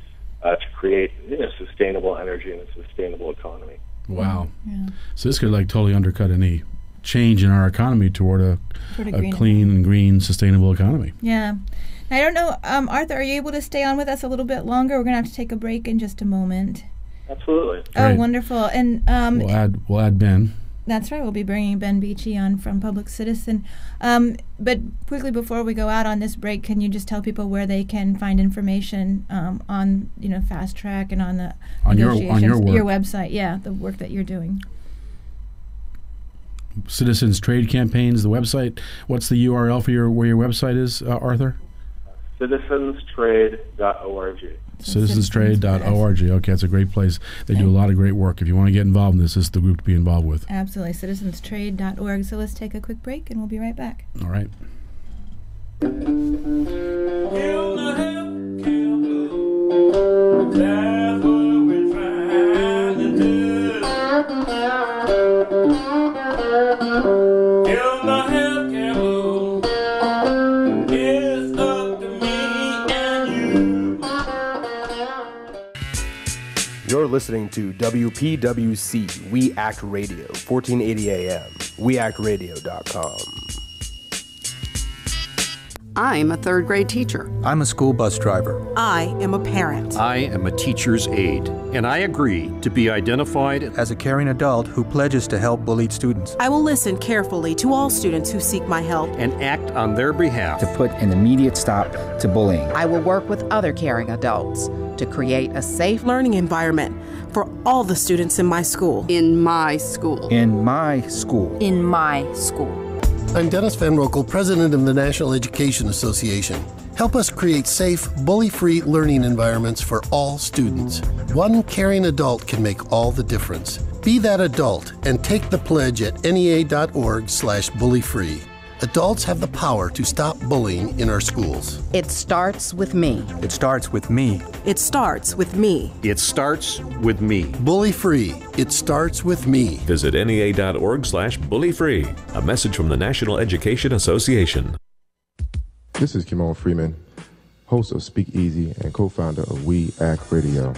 Speaker 13: to create, sustainable energy and a sustainable economy.
Speaker 6: Wow. Yeah. So this could totally undercut any change in our economy toward a clean and green, sustainable economy.
Speaker 5: Yeah. I don't know, Arthur, are you able to stay on with us a little bit longer? We're going to have to take a break in just a moment.
Speaker 13: Absolutely.
Speaker 5: Oh,
Speaker 6: Great.
Speaker 5: Wonderful. And
Speaker 6: we'll add Ben.
Speaker 5: That's right. We'll be bringing Ben Beachy on from Public Citizen. But quickly before we go out on this break, can you just tell people where they can find information on Fast Track and on the negotiations, your website? Yeah, the work that you're doing.
Speaker 6: Citizens Trade Campaigns, the website. What's the URL for where your website is, Arthur?
Speaker 13: Citizenstrade.org.
Speaker 6: Citizenstrade.org. Okay, that's a great place. They do a lot of great work. If you want to get involved in this is the group to be involved with.
Speaker 5: Absolutely. Citizenstrade.org. So let's take a quick break and we'll be right back.
Speaker 6: All right.
Speaker 24: You're listening to WPWC, We Act Radio, 1480 AM, weactradio.com.
Speaker 14: I'm a third grade teacher.
Speaker 15: I'm a school bus driver.
Speaker 16: I am a parent.
Speaker 17: I am a teacher's aide, and I agree to be identified
Speaker 15: as a caring adult who pledges to help bullied students.
Speaker 16: I will listen carefully to all students who seek my help
Speaker 17: and act on their behalf
Speaker 18: to put an immediate stop to bullying.
Speaker 19: I will work with other caring adults to create a safe
Speaker 16: learning environment for all the students in my school.
Speaker 14: In my school.
Speaker 15: In my school.
Speaker 19: In my school.
Speaker 20: I'm Dennis Van Rokel, president of the National Education Association. Help us create safe, bully-free learning environments for all students. One caring adult can make all the difference. Be that adult and take the pledge at nea.org/bullyfree. Adults have the power to stop bullying in our schools.
Speaker 19: It starts with me.
Speaker 15: It starts with me.
Speaker 16: It starts with me.
Speaker 17: It starts with me.
Speaker 20: Bully free. It starts with me.
Speaker 21: Visit nea.org/bullyfree. A message from the National Education Association.
Speaker 29: This is Kimon Freeman, host of Speak Easy and co-founder of We Act Radio.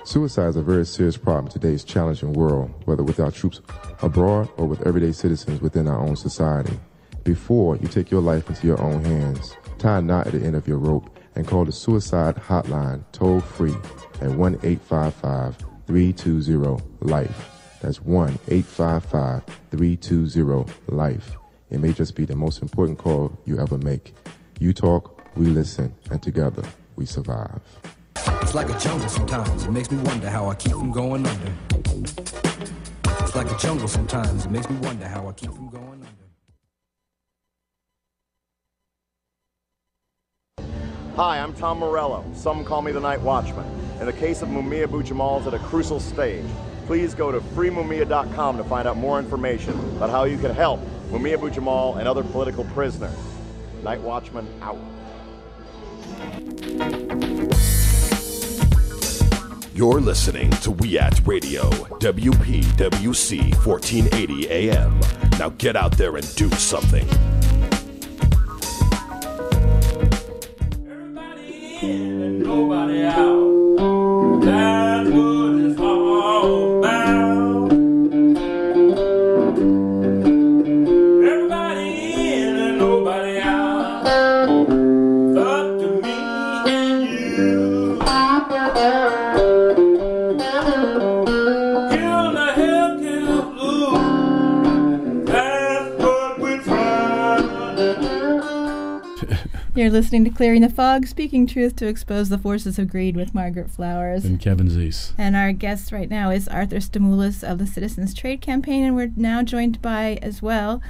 Speaker 29: Suicide is a very serious problem in today's challenging world, whether with our troops abroad or with everyday citizens within our own society. Before you take your life into your own hands, tie a knot at the end of your rope and call the suicide hotline toll-free at 1-855-320-LIFE. That's 1-855-320-LIFE. It may just be the most important call you ever make. You talk, we listen, and together we survive.
Speaker 30: It's like a jungle sometimes. It makes me wonder how I keep from going under. It's like a jungle sometimes. It makes me wonder how I keep from going under.
Speaker 27: Hi, I'm Tom Morello. Some call me the Night Watchman. and the case of Mumia Abu-Jamal is at a crucial stage. Please go to freemumia.com to find out more information about how you can help Mumia Abu-Jamal and other political prisoners. Night Watchman out.
Speaker 21: You're listening to We Act Radio, WPWC 1480 AM. Now get out there and do something.
Speaker 1: Everybody in and nobody out. That's what it's all about. Everybody in and nobody out. It's up to me and you. Kill the hell, kill blue. That's what we're trying to do.
Speaker 5: You're listening to Clearing the Fog, speaking truth to expose the forces of greed with Margaret Flowers.
Speaker 6: And Kevin Zeese.
Speaker 5: And our guest right now is Arthur Stamoulis of the Citizens Trade Campaign, and we're now joined by, as well,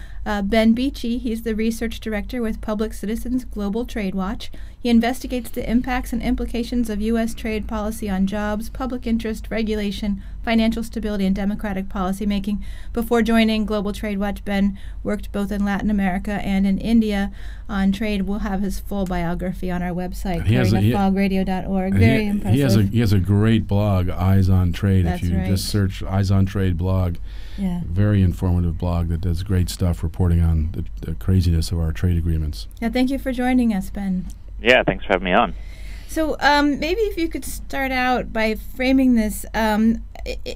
Speaker 5: Ben Beachy. He's the research director with Public Citizens Global Trade Watch. He investigates the impacts and implications of U.S. trade policy on jobs, public interest, regulation, financial stability, and democratic policymaking. Before joining Global Trade Watch, Ben worked both in Latin America and in India on trade. We'll have his full biography on our website, clearingthefogradio.org. Very impressive.
Speaker 6: He has a great blog, Eyes on Trade.
Speaker 5: That's
Speaker 6: if you
Speaker 5: right.
Speaker 6: just search Eyes on Trade blog.
Speaker 5: Yeah.
Speaker 6: Very informative blog that does great stuff reporting on the craziness of our trade agreements.
Speaker 5: Yeah, thank you for joining us, Ben.
Speaker 2: Yeah, thanks for having me on.
Speaker 5: So maybe if you could start out by framing this,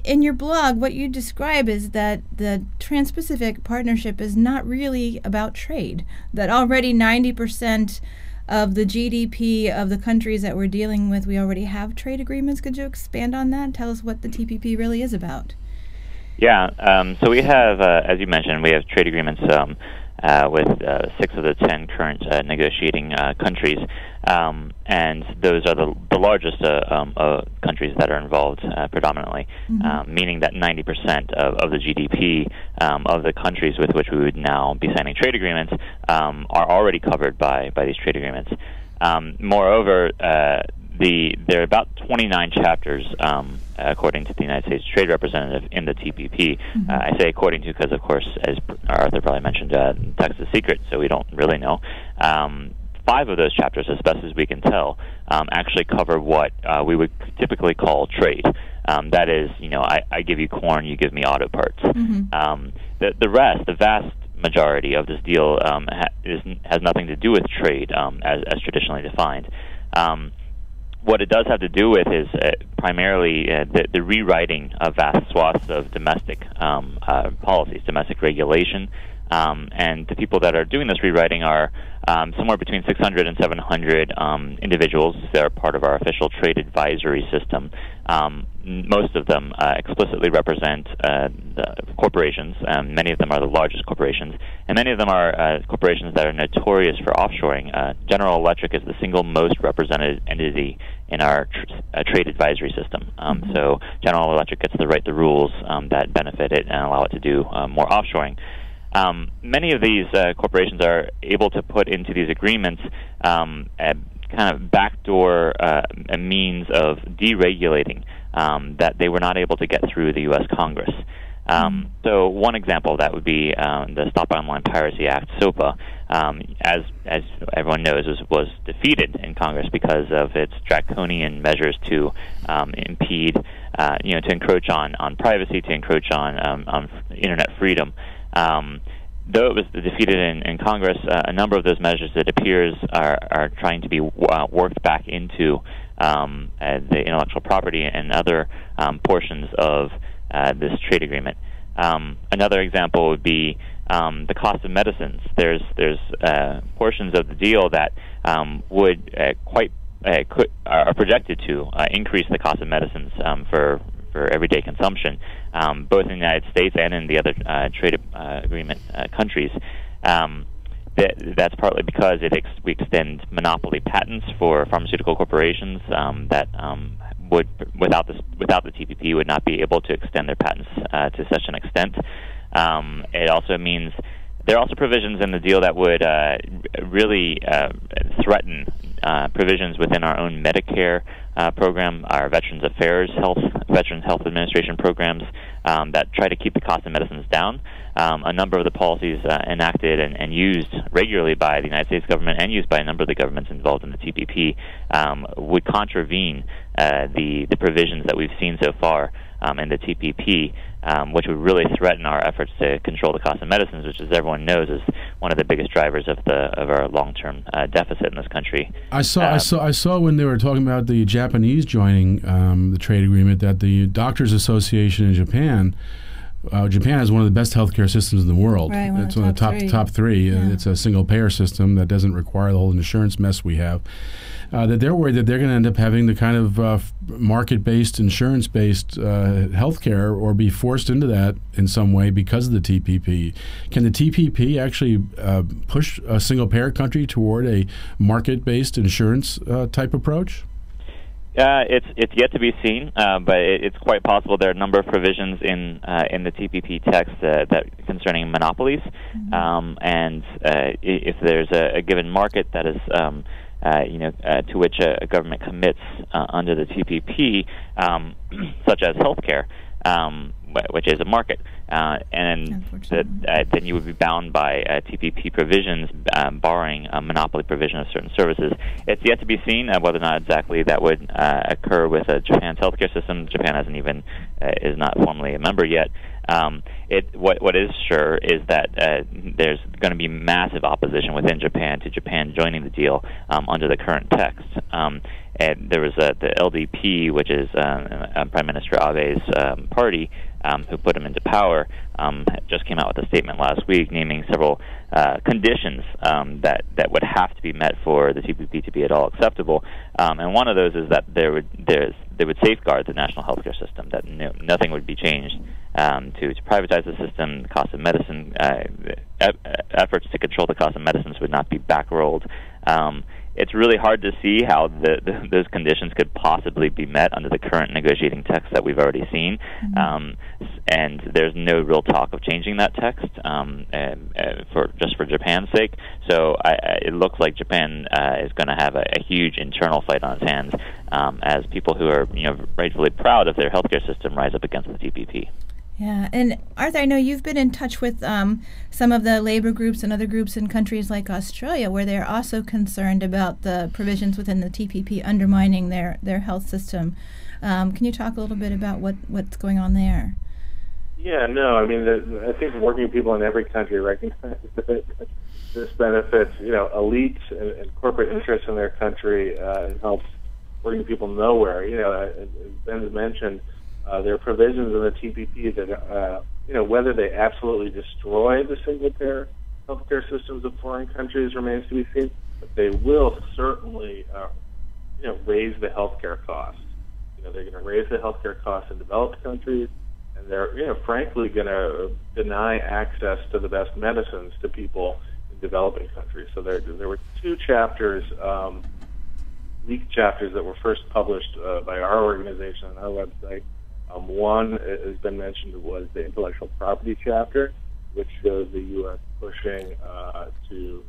Speaker 5: in your blog, what you describe is that the Trans-Pacific Partnership is not really about trade, that already 90% of the GDP of the countries that we're dealing with, we already have trade agreements. Could you expand on that? Tell us what the TPP really is about.
Speaker 2: Yeah, so we have, as you mentioned, we have trade agreements with 6 of the 10 current negotiating countries, and those are the largest countries that are involved predominantly, meaning that 90% of the GDP of the countries with which we would now be signing trade agreements are already covered by these trade agreements. Moreover, there are about 29 chapters, according to the United States Trade Representative, in the TPP. I say according to because, of course, as Arthur probably mentioned, text is secret, so we don't really know. 5 of those chapters, as best as we can tell, actually cover what we would typically call trade. That is, I give you corn, you give me auto parts. The rest, the vast majority of this deal has nothing to do with trade as traditionally defined. What it does have to do with is primarily the rewriting of vast swaths of domestic policies, domestic regulation, and the people that are doing this rewriting are somewhere between 600 and 700 individuals that are part of our official trade advisory system. Most of them explicitly represent the corporations. Many of them are the largest corporations, and many of them are corporations that are notorious for offshoring. General Electric is the single most represented entity in our trade advisory system. So General Electric gets to write the rules that benefit it and allow it to do more offshoring. Many of these corporations are able to put into these agreements a kind of backdoor a means of deregulating that they were not able to get through the U.S. Congress. So one example of that would be the Stop Online Piracy Act, SOPA, as everyone knows, was defeated in Congress because of its draconian measures to impede, to encroach on privacy, to encroach on internet freedom. Though it was defeated in Congress, a number of those measures, it appears, are trying to be worked back into the intellectual property and other portions of this trade agreement. Another example would be the cost of medicines. There's portions of the deal that would are projected to increase the cost of medicines for everyday consumption, both in the United States and in the other trade agreement countries. That's partly because we extend monopoly patents for pharmaceutical corporations that would, without the TPP, would not be able to extend their patents to such an extent. It also means there are also provisions in the deal that would really threaten provisions within our own Medicare program, our Veterans Health Administration programs that try to keep the cost of medicines down. A number of the policies enacted and used regularly by the United States government and used by a number of the governments involved in the TPP would contravene the provisions that we've seen so far in the TPP, which would really threaten our efforts to control the cost of medicines, which, as everyone knows, is one of the biggest drivers of our long-term deficit in this country.
Speaker 6: I saw when they were talking about the Japanese joining the trade agreement that the Doctors Association in Japan. Japan has one of the best healthcare systems in the world.
Speaker 5: Right,
Speaker 6: it's one of the top three.
Speaker 5: Yeah.
Speaker 6: It's a single-payer system that doesn't require the whole insurance mess we have. That they're worried that they're going to end up having the kind of market-based, insurance-based healthcare, or be forced into that in some way because of the TPP. Can the TPP actually push a single-payer country toward a market-based insurance type approach?
Speaker 2: It's yet to be seen, but it's quite possible. There are a number of provisions in the TPP text that concerning monopolies, and if there's a given market that is to which a government commits under the TPP, such as healthcare, which is a market, and then you would be bound by TPP provisions barring a monopoly provision of certain services. It's yet to be seen whether or not exactly that would occur with Japan's healthcare system. Japan is not formally a member yet. What is sure is that there's going to be massive opposition within Japan to Japan joining the deal under the current text. And there was the LDP, which is Prime Minister Abe's party, who put him into power, just came out with a statement last week naming several conditions that would have to be met for the TPP to be at all acceptable. And one of those is that they would safeguard the national healthcare system, that nothing would be changed to privatize the system. The cost of medicine, efforts to control the cost of medicines would not be backrolled. It's really hard to see how those conditions could possibly be met under the current negotiating text that we've already seen, and there's no real talk of changing that text for Japan's sake. So it looks like Japan is going to have a huge internal fight on its hands as people who are rightfully proud of their healthcare system rise up against the TPP.
Speaker 5: Yeah, and Arthur, I know you've been in touch with some of the labor groups and other groups in countries like Australia, where they're also concerned about the provisions within the TPP undermining their health system. Can you talk a little bit about what's going on there?
Speaker 13: Yeah, no, I mean, I think working people in every country recognize that this benefits, elites and corporate interests in their country and helps working people nowhere. As Ben has mentioned, there are provisions in the TPP that, whether they absolutely destroy the single-payer healthcare systems of foreign countries remains to be seen, but they will certainly, raise the healthcare costs. They're going to raise the healthcare costs in developed countries, and they're, frankly, going to deny access to the best medicines to people in developing countries. So there were two chapters, leaked chapters, that were first published by our organization on our website. One, has been mentioned, was the intellectual property chapter, which shows the U.S. pushing to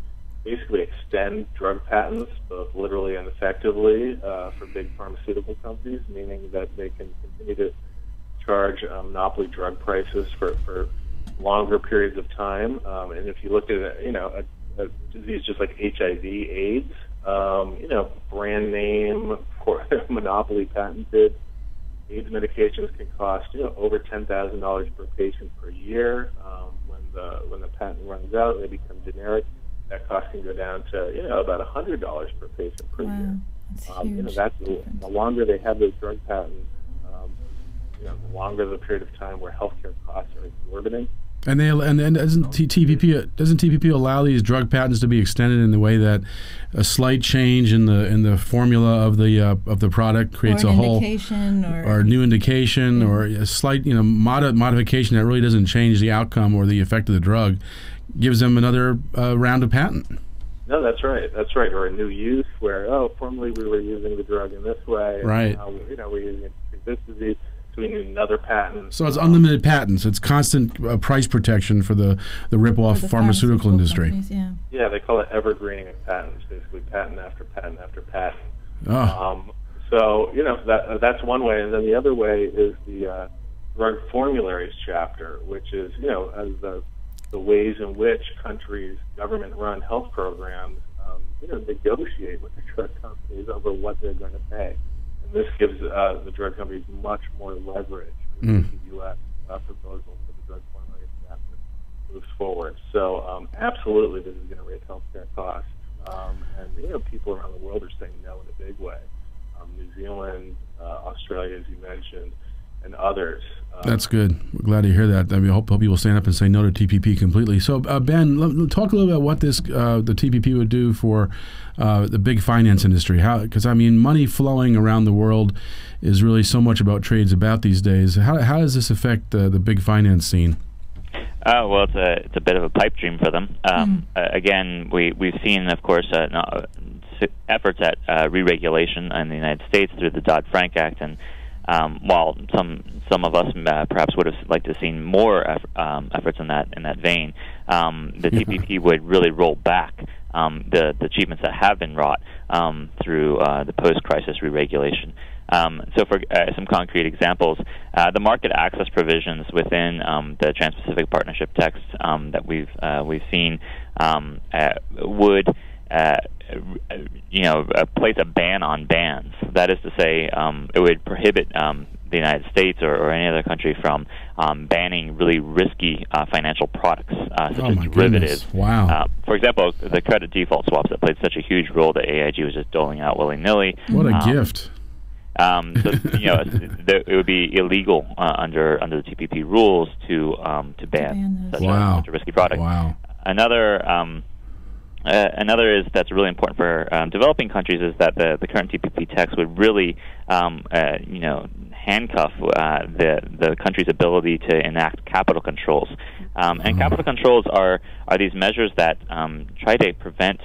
Speaker 13: basically extend drug patents, both literally and effectively, for big pharmaceutical companies, meaning that they can continue to charge monopoly drug prices for longer periods of time. And if you look at a disease just like HIV/AIDS, brand name, monopoly patented AIDS medications can cost over $10,000 per patient per year. When the patent runs out, they become generic. That cost can go down to about $100 per patient per year. That's the longer they have those drug patents, the longer the period of time where healthcare costs are exorbitant.
Speaker 6: And doesn't TPP allow these drug patents to be extended in the way that a slight change in the formula of the product creates a whole or new indication or a slight modification that really doesn't change the outcome or the effect of the drug, gives them another round of patent?
Speaker 13: No, that's right. Or a new use where formerly we were using the drug in this way,
Speaker 6: right?
Speaker 13: And now we're using it to treat this disease. So we need another patent.
Speaker 6: So it's unlimited patents. It's constant price protection for the rip-off pharmaceutical industry.
Speaker 5: Yeah,
Speaker 13: they call it evergreening of patents, basically patent after patent after patent.
Speaker 6: Oh.
Speaker 13: So, that's one way. And then the other way is the drug formularies chapter, which is, as the ways in which countries' government-run health programs, negotiate with the drug companies over what they're going to pay. And this gives the drug companies much more leverage with the U.S. Proposal for the drug formularies chapter moves forward. So, absolutely, this is going to raise healthcare costs. And, people around the world are saying no in a big way. New Zealand, Australia, as you mentioned, and others.
Speaker 6: That's good. We're glad to hear that. I mean, I hope people stand up and say no to TPP completely. So, Ben, talk a little bit about what the TPP would do for the big finance industry. Because, money flowing around the world is really so much about trades about these days. How does this affect the big finance scene?
Speaker 2: Well, it's a bit of a pipe dream for them. Again, we've seen, of course, efforts at re-regulation in the United States through the Dodd-Frank Act, and while some of us perhaps would have liked to have seen more efforts in that vein, the TPP would really roll back the achievements that have been wrought through the post-crisis re-regulation. So for some concrete examples, the market access provisions within the Trans-Pacific Partnership text that we've seen would place a ban on bans. That is to say, it would prohibit the United States or any other country from banning really risky financial products such as derivatives.
Speaker 6: Wow.
Speaker 2: For example, the credit default swaps that played such a huge role that AIG was just doling out willy-nilly.
Speaker 6: What a gift.
Speaker 2: It would be illegal under the TPP rules to ban such a risky product.
Speaker 6: Wow.
Speaker 2: Another is that's really important for developing countries is that the current TPP text would really handcuff the country's ability to enact capital controls. And capital controls are these measures that try to prevent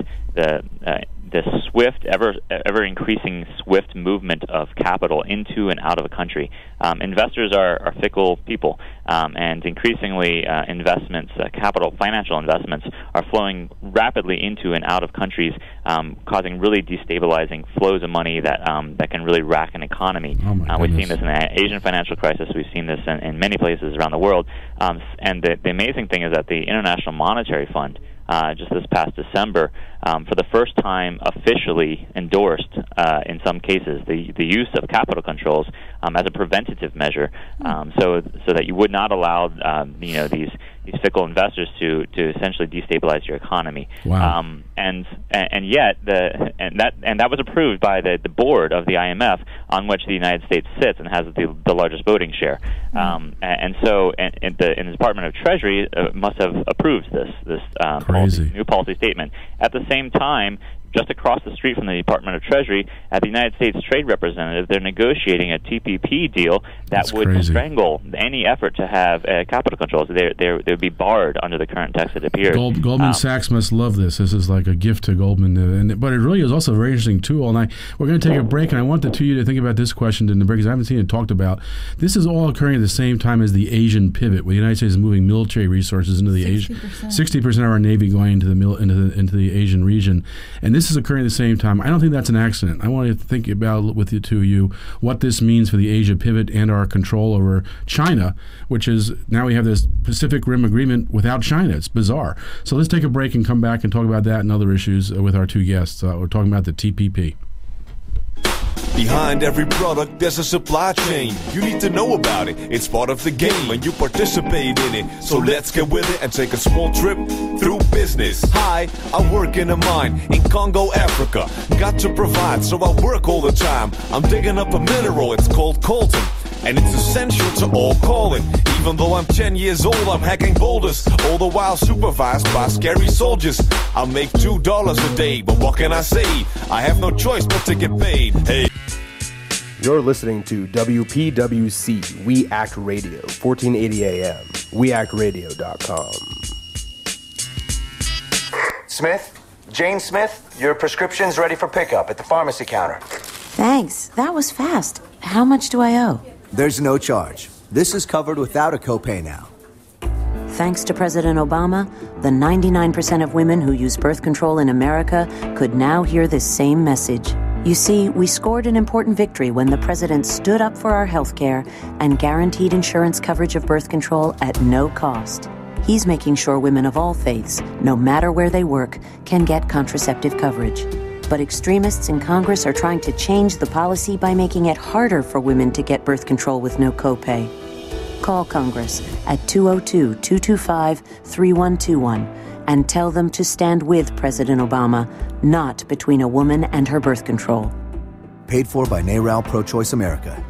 Speaker 2: the swift, ever increasing swift movement of capital into and out of a country. Investors are fickle people, and increasingly investments, financial investments, are flowing rapidly into and out of countries, causing really destabilizing flows of money that can really rack an economy. We've seen this in the Asian financial crisis. We've seen this in many places around the world. And the amazing thing is that the International Monetary Fund, just this past December, for the first time officially endorsed, in some cases, the use of capital controls as a preventative measure, so that you would not allow these fickle investors to essentially destabilize your economy.
Speaker 6: Wow.
Speaker 2: And yet that was approved by the board of the IMF, on which the United States sits and has the largest voting share. And the Department of Treasury must have approved this new policy statement. At the same time, just across the street from the Department of Treasury, at the United States Trade Representative, they're negotiating a TPP deal that would strangle any effort to have capital controls. They would be barred under the current text that appears.
Speaker 6: Goldman Sachs must love this. This is like a gift to Goldman. But it really is also a very interesting tool. And we're going to take a break, and I want the two of you to think about this question in the break, because I haven't seen it talked about. This is all occurring at the same time as the Asian pivot, where the United States is moving military resources into the Asian. 60% of our Navy going into the Asian region. And this is occurring at the same time. I don't think that's an accident. I want to think about with the two of you what this means for the Asia pivot and our control over China, which is now we have this Pacific Rim Agreement without China. It's bizarre. So let's take a break and come back and talk about that and other issues with our two guests. We're talking about the TPP.
Speaker 21: Behind every product, there's a supply chain. You need to know about it. It's part of the game and you participate in it. So let's get with it and take a small trip through business. Hi, I work in a mine in Congo, Africa. Got to provide, so I work all the time. I'm digging up a mineral, it's called coltan. And it's essential to all calling. Even though I'm 10 years old, I'm hacking boulders, all the while supervised by scary soldiers. I make $2 a day, but what can I say? I have no choice but to get paid. Hey.
Speaker 3: You're listening to WPWC, We Act Radio, 1480 AM, weactradio.com.
Speaker 4: Smith? Jane Smith? Your prescription's ready for pickup at the pharmacy counter.
Speaker 8: Thanks. That was fast. How much do I owe?
Speaker 9: There's no charge. This is covered without a copay now.
Speaker 8: Thanks to President Obama, the 99% of women who use birth control in America could now hear this same message. You see, we scored an important victory when the president stood up for our health care and guaranteed insurance coverage of birth control at no cost. He's making sure women of all faiths, no matter where they work, can get contraceptive coverage. But extremists in Congress are trying to change the policy by making it harder for women to get birth control with no copay. Call Congress at 202-225-3121 and tell them to stand with President Obama, not between a woman and her birth control.
Speaker 9: Paid for by NARAL Pro-Choice America.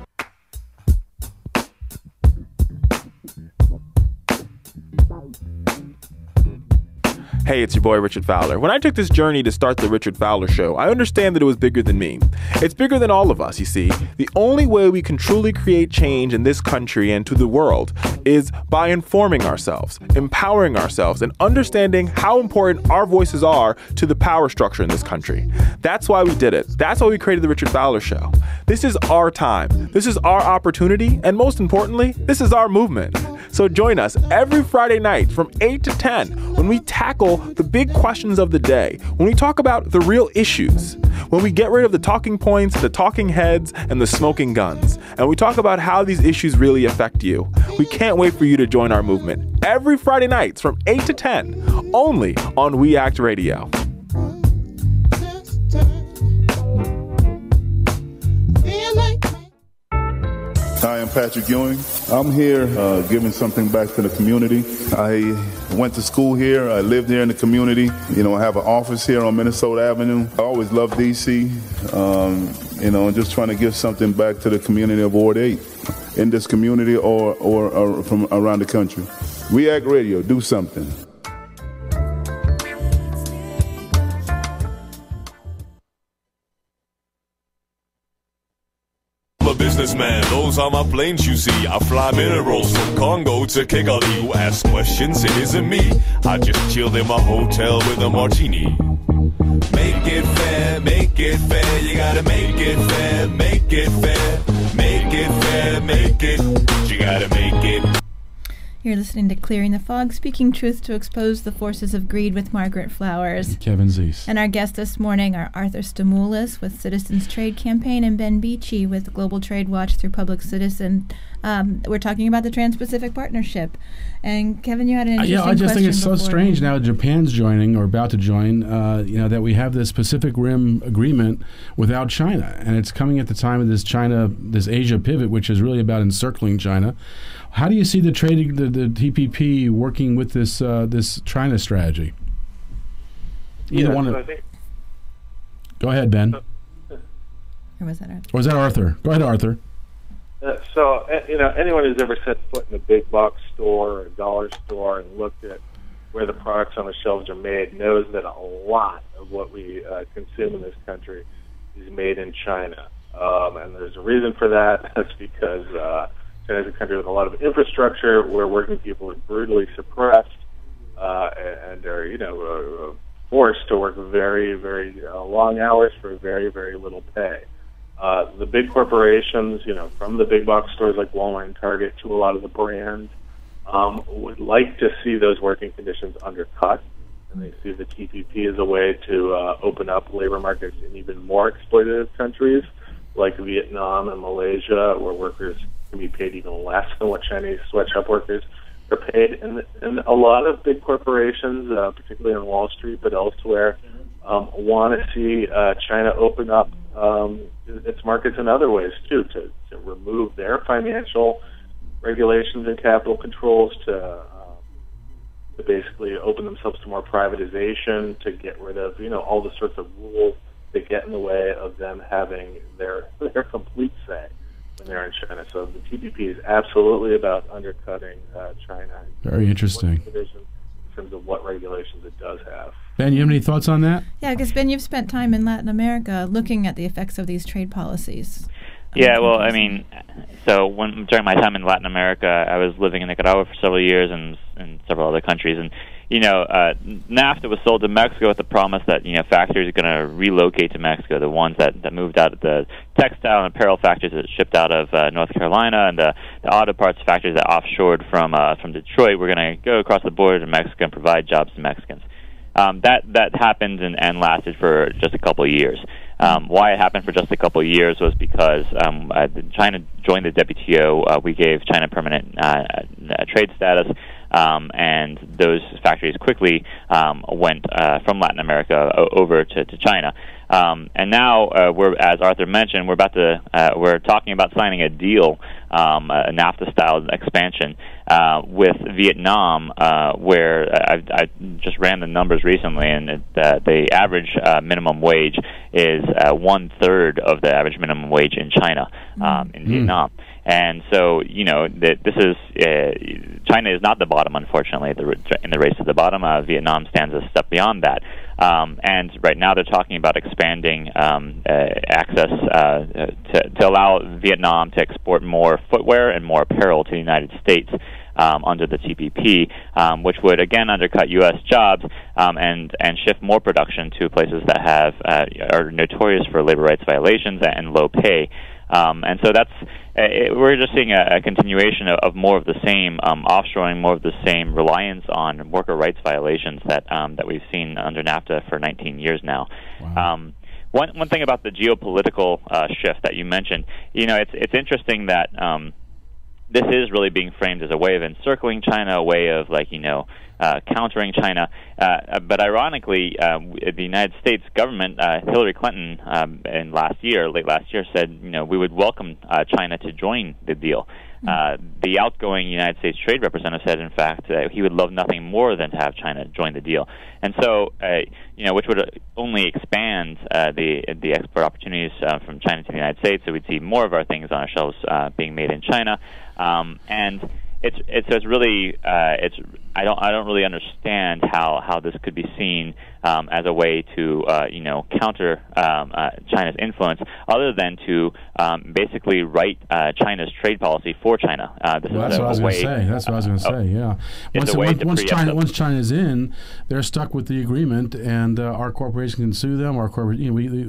Speaker 7: Hey, it's your boy Richard Fowler. When I took this journey to start the Richard Fowler Show, I understand that it was bigger than me. It's bigger than all of us, you see. The only way we can truly create change in this country and to the world is by informing ourselves, empowering ourselves, and understanding how important our voices are to the power structure in this country. That's why we did it. That's why we created the Richard Fowler Show. This is our time. This is our opportunity. And most importantly, this is our movement. So join us every Friday night from 8 to 10 when we tackle the big questions of the day, when we talk about the real issues, when we get rid of the talking points, the talking heads, and the smoking guns, and we talk about how these issues really affect you. We can't wait for you to join our movement every Friday nights from 8 to 10, only on We Act Radio.
Speaker 10: Hi, I'm Patrick Ewing. I'm here giving something back to the community. I went to school here. I lived here in the community. You know, I have an office here on Minnesota Avenue. I always loved D.C., and just trying to give something back to the community of Ward 8 in this community or from around the country. We Act Radio, do something.
Speaker 21: I'm a businessman, those are my planes you see. I fly minerals from Congo to Kigali. You ask questions, it isn't me. I just chilled in my hotel with a martini. Make it fair, you gotta make it fair, make it fair, make it fair, make it, you gotta make it.
Speaker 5: You're listening to Clearing the Fog, speaking truth to expose the forces of greed with Margaret Flowers.
Speaker 6: And Kevin Zeese.
Speaker 5: And our guests this morning are Arthur Stamoulis with Citizens Trade Campaign and Ben Beachy with Global Trade Watch through Public Citizen. We're talking about the Trans-Pacific Partnership. And Kevin, you had an interesting question.
Speaker 6: I just think it's so
Speaker 5: before.
Speaker 6: strange now Japan's joining or about to join, that we have this Pacific Rim agreement without China. And it's coming at the time of this Asia pivot, which is really about encircling China. How do you see the TPP working with this China strategy? Go ahead, Ben.
Speaker 5: Or was that Arthur?
Speaker 6: Or was that Arthur? Go ahead, Arthur.
Speaker 13: Anyone who's ever set foot in a big box store or a dollar store and looked at where the products on the shelves are made knows that a lot of what we consume in this country is made in China. And there's a reason for that. That's because China is a country with a lot of infrastructure where working people are brutally suppressed and are, forced to work very, very long hours for very, very little pay. The big corporations, from the big box stores like Walmart and Target to a lot of the brands, would like to see those working conditions undercut. And they see the TPP as a way to open up labor markets in even more exploitative countries like Vietnam and Malaysia, where workers can be paid even less than what Chinese sweatshop workers are paid. And a lot of big corporations, particularly on Wall Street but elsewhere, want to see China open up its markets in other ways, too, to remove their financial regulations and capital controls, to basically open themselves to more privatization, to get rid of, all the sorts of rules that get in the way of them having their complete say when they're in China. So the TPP is absolutely about undercutting China.
Speaker 6: Very interesting.
Speaker 13: In terms of what regulations it does have.
Speaker 6: Ben, you have any thoughts on that?
Speaker 5: Yeah, because Ben, you've spent time in Latin America looking at the effects of these trade policies.
Speaker 2: Yeah, well, so during my time in Latin America, I was living in Nicaragua for several years and several other countries, and NAFTA was sold to Mexico with the promise that factories are going to relocate to Mexico. The ones that moved out of the textile and apparel factories that shipped out of North Carolina, and the auto parts factories that offshored from Detroit were going to go across the border to Mexico and provide jobs to Mexicans. That happened and lasted for just a couple of years. Why it happened for just a couple of years was because China joined the WTO. We gave China permanent trade status, and those factories quickly went from Latin America over to China. And now we're, as Arthur mentioned, we're talking about signing a deal, a NAFTA-style expansion with Vietnam, where I just ran the numbers recently, and the average minimum wage is 1/3 of the average minimum wage in China, in Vietnam. And so, this is China is not the bottom, unfortunately, in the race to the bottom. Vietnam stands a step beyond that. And right now they're talking about expanding access to allow Vietnam to export more footwear and more apparel to the United States under the TPP, which would, again, undercut U.S. jobs and shift more production to places that are notorious for labor rights violations and low pay. And so we're just seeing a continuation of more of the same, offshoring, more of the same reliance on worker rights violations that we've seen under NAFTA for 19 years now. Wow. One thing about the geopolitical shift that you mentioned, it's interesting that this is really being framed as a way of encircling China, a way of countering China. But ironically, the United States government, Hillary Clinton, late last year, said we would welcome China to join the deal. The outgoing United States Trade Representative said, in fact, he would love nothing more than to have China join the deal. And so, which would only expand the export opportunities from China to the United States. So we'd see more of our things on our shelves being made in China. And it's really I don't really understand how this could be seen as a way to counter China's influence, other than to basically write China's trade policy for China.
Speaker 6: That's what I was going to say. That's what I was going to say. Yeah. Once China's in, they're stuck with the agreement, and our corporation can sue them. Our corporate,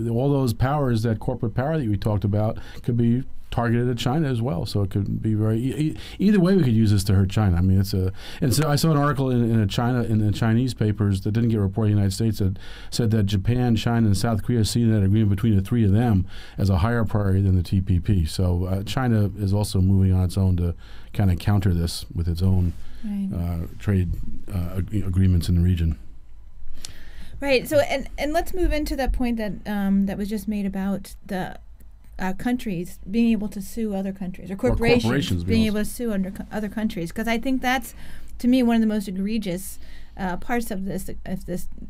Speaker 6: all those powers, that corporate power that we talked about, could be targeted at China as well. So it could be either way we could use this to hurt China. I mean, and so I saw an article in the Chinese papers that didn't get reported in the United States that said that Japan, China, and South Korea see that agreement between the three of them as a higher priority than the TPP. So China is also moving on its own to kind of counter this with its own trade agreements in the region.
Speaker 5: Right. So and let's move into that point that was just made about the countries being able to sue other countries, or corporations being able to sue under other countries, because I think that's, to me, one of the most egregious parts of this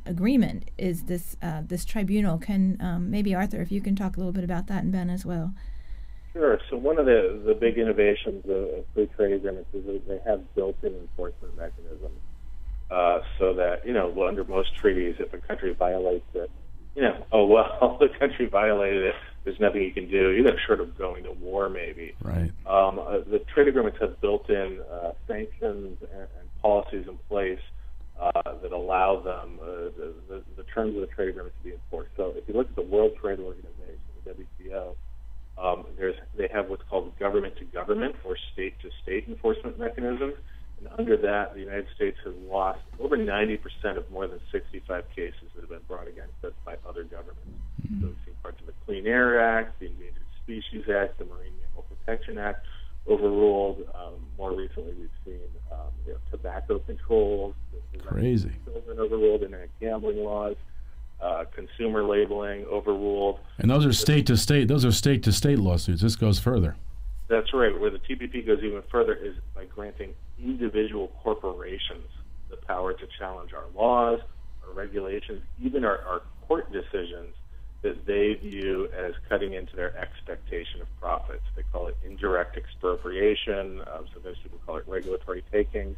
Speaker 5: agreement is this tribunal. Can maybe Arthur, if you can talk a little bit about that, and Ben as well.
Speaker 13: Sure. So one of the big innovations of free trade agreements is that they have built-in enforcement mechanisms, so that under most treaties, if a country violates it, the country violated it. There's nothing you can do, either short of going to war, maybe.
Speaker 6: Right.
Speaker 13: The trade agreements have built-in sanctions and policies in place that allow them the terms of the trade agreement to be enforced. So if you look at the World Trade Organization, the WTO, they have what's called government-to-government or state-to-state enforcement mechanisms. And under that, the United States has lost over 90% of more than 65 cases that have been brought against us by other governments. So we've seen parts of the Clean Air Act, the Endangered Species Act, the Marine Mammal Protection Act overruled. More recently, we've seen tobacco controls.
Speaker 6: Crazy.
Speaker 13: Children overruled, internet gambling laws, consumer labeling overruled.
Speaker 6: And those are state-to-state. Those are state-to-state lawsuits. This goes further.
Speaker 13: That's right. Where the TPP goes even further is by granting individual corporations the power to challenge our laws, our regulations, even our court decisions that they view as cutting into their expectation of profits. They call it indirect expropriation. So those people call it regulatory taking.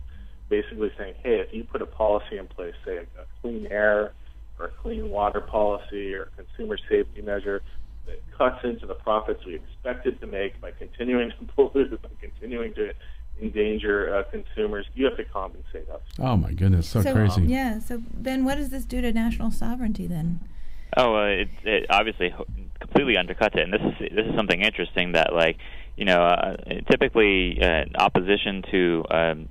Speaker 13: Basically saying, hey, if you put a policy in place, say a clean air or a clean water policy or a consumer safety measure, that cuts into the profits we expected to make by continuing to pollute, by continuing to endanger consumers, you have to compensate us.
Speaker 6: Oh my goodness, so crazy.
Speaker 5: Yeah. So Ben, what does this do to national sovereignty then?
Speaker 2: Oh, it obviously completely undercuts it, and this is something interesting that typically opposition to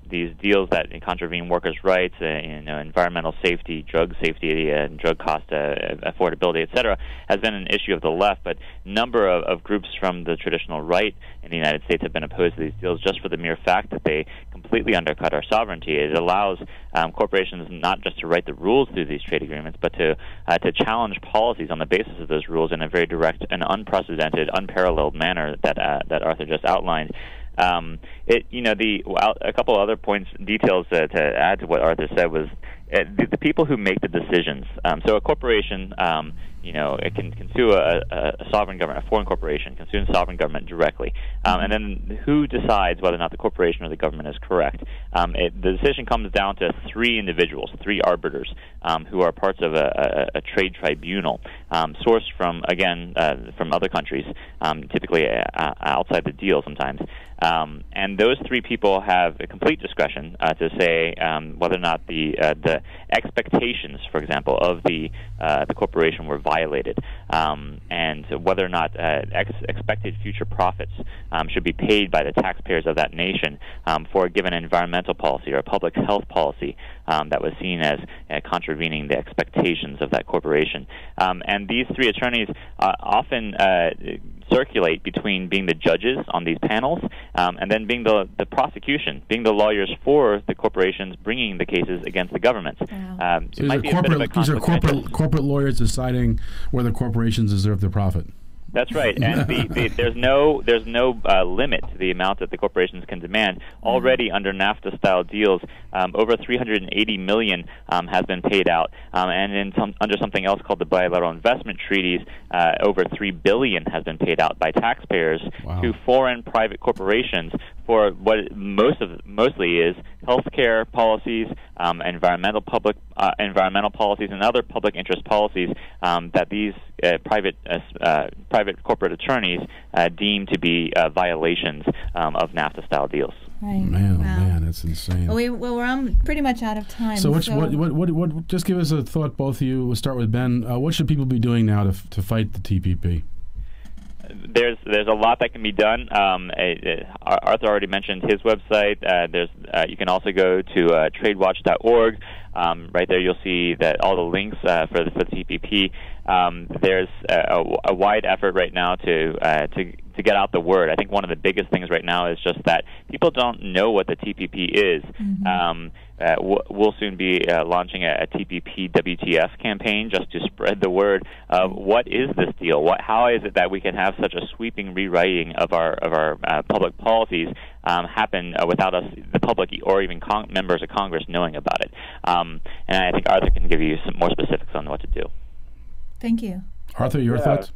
Speaker 2: these deals that contravene workers' rights, environmental safety, and drug cost affordability, etc., has been an issue of the left. But a number of groups from the traditional right in the United States have been opposed to these deals just for the mere fact that they completely undercut our sovereignty. It allows corporations not just to write the rules through these trade agreements, but to challenge policies on the basis of those rules in a very direct and unprecedented, unparalleled manner that Arthur just outlined. A couple of other details to add to what Arthur said was the people who make the decisions. So a corporation, it can sue a sovereign government, a foreign corporation, can sue a sovereign government directly. And then who decides whether or not the corporation or the government is correct? The decision comes down to three individuals, three arbiters, who are parts of a trade tribunal, sourced from other countries, typically outside the deal sometimes. And those three people have a complete discretion to say whether or not the expectations, for example, of the corporation were violated, and whether or not expected future profits should be paid by the taxpayers of that nation for a given environmental policy or a public health policy that was seen as contravening the expectations of that corporation. And these three attorneys often circulate between being the judges on these panels and then being the prosecution, being the lawyers for the corporations bringing the cases against the governments.
Speaker 6: So these are corporate lawyers deciding whether corporations deserve their profit.
Speaker 2: That's right, and there's no limit to the amount that the corporations can demand. Already under NAFTA-style deals, over $380 million has been paid out, and under something else called the bilateral investment treaties, over $3 billion has been paid out by taxpayers to foreign private corporations for what mostly is healthcare policies, environmental policies, and other public interest policies that these private corporate attorneys deem to be violations of NAFTA-style deals.
Speaker 5: Right.
Speaker 6: Man, that's insane.
Speaker 5: We're pretty much out of time.
Speaker 6: So, what? Just give us a thought, both of you. We'll start with Ben. What should people be doing now to fight the TPP?
Speaker 2: There's a lot that can be done. Arthur already mentioned his website. You can also go to tradewatch.org. Right there, you'll see that all the links for the TPP. There's a wide effort right now to get out the word. I think one of the biggest things right now is just that people don't know what the TPP is. We'll soon be launching a TPP WTF campaign just to spread the word of what is this deal? How is it that we can have such a sweeping rewriting of our public policies happen without us, the public, or even members of Congress knowing about it? And I think Arthur can give you some more specifics on what to do.
Speaker 5: Thank you.
Speaker 6: Arthur, your thoughts?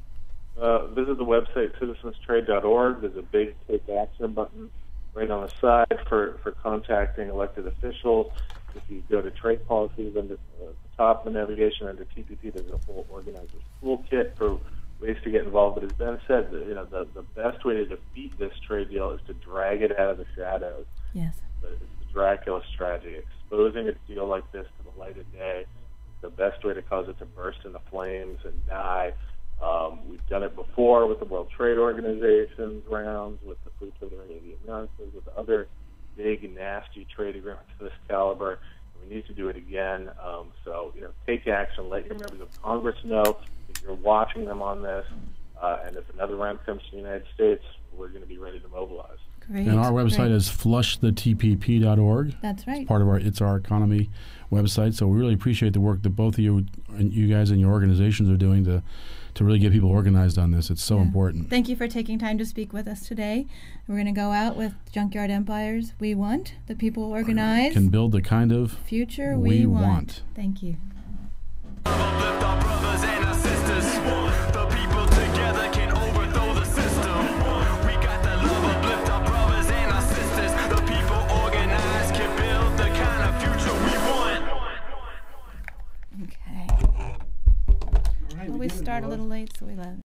Speaker 13: Visit the website citizenstrade.org. There's a big Take Action button right on the side for contacting elected officials. If you go to trade policies under the top of the navigation under TPP, there's a whole organizer's toolkit for ways to get involved. But as Ben said, the best way to defeat this trade deal is to drag it out of the shadows.
Speaker 5: Yes.
Speaker 13: It's the Dracula strategy. Exposing a deal like this to the light of day, the best way to cause it to burst into flames and die. We've done it before with the World Trade Organization's rounds, with the Free Trade Area of the Americas, with other big, nasty trade agreements of this caliber. We need to do it again. So, take action. Let your members of Congress know that you're watching them on this. And if another round comes to the United States, we're going to be ready to mobilize.
Speaker 5: Great.
Speaker 6: And our website is flushthetpp.org.
Speaker 5: That's right.
Speaker 6: It's part of our economy website. So we really appreciate the work that both of you guys and your organizations are doing to really get people organized on this. It's so important.
Speaker 5: Thank you for taking time to speak with us today. We're going to go out with Junkyard Empires. We want the people organized.
Speaker 6: Can build the kind of
Speaker 5: future we want. Thank you. We start a little late, so we left.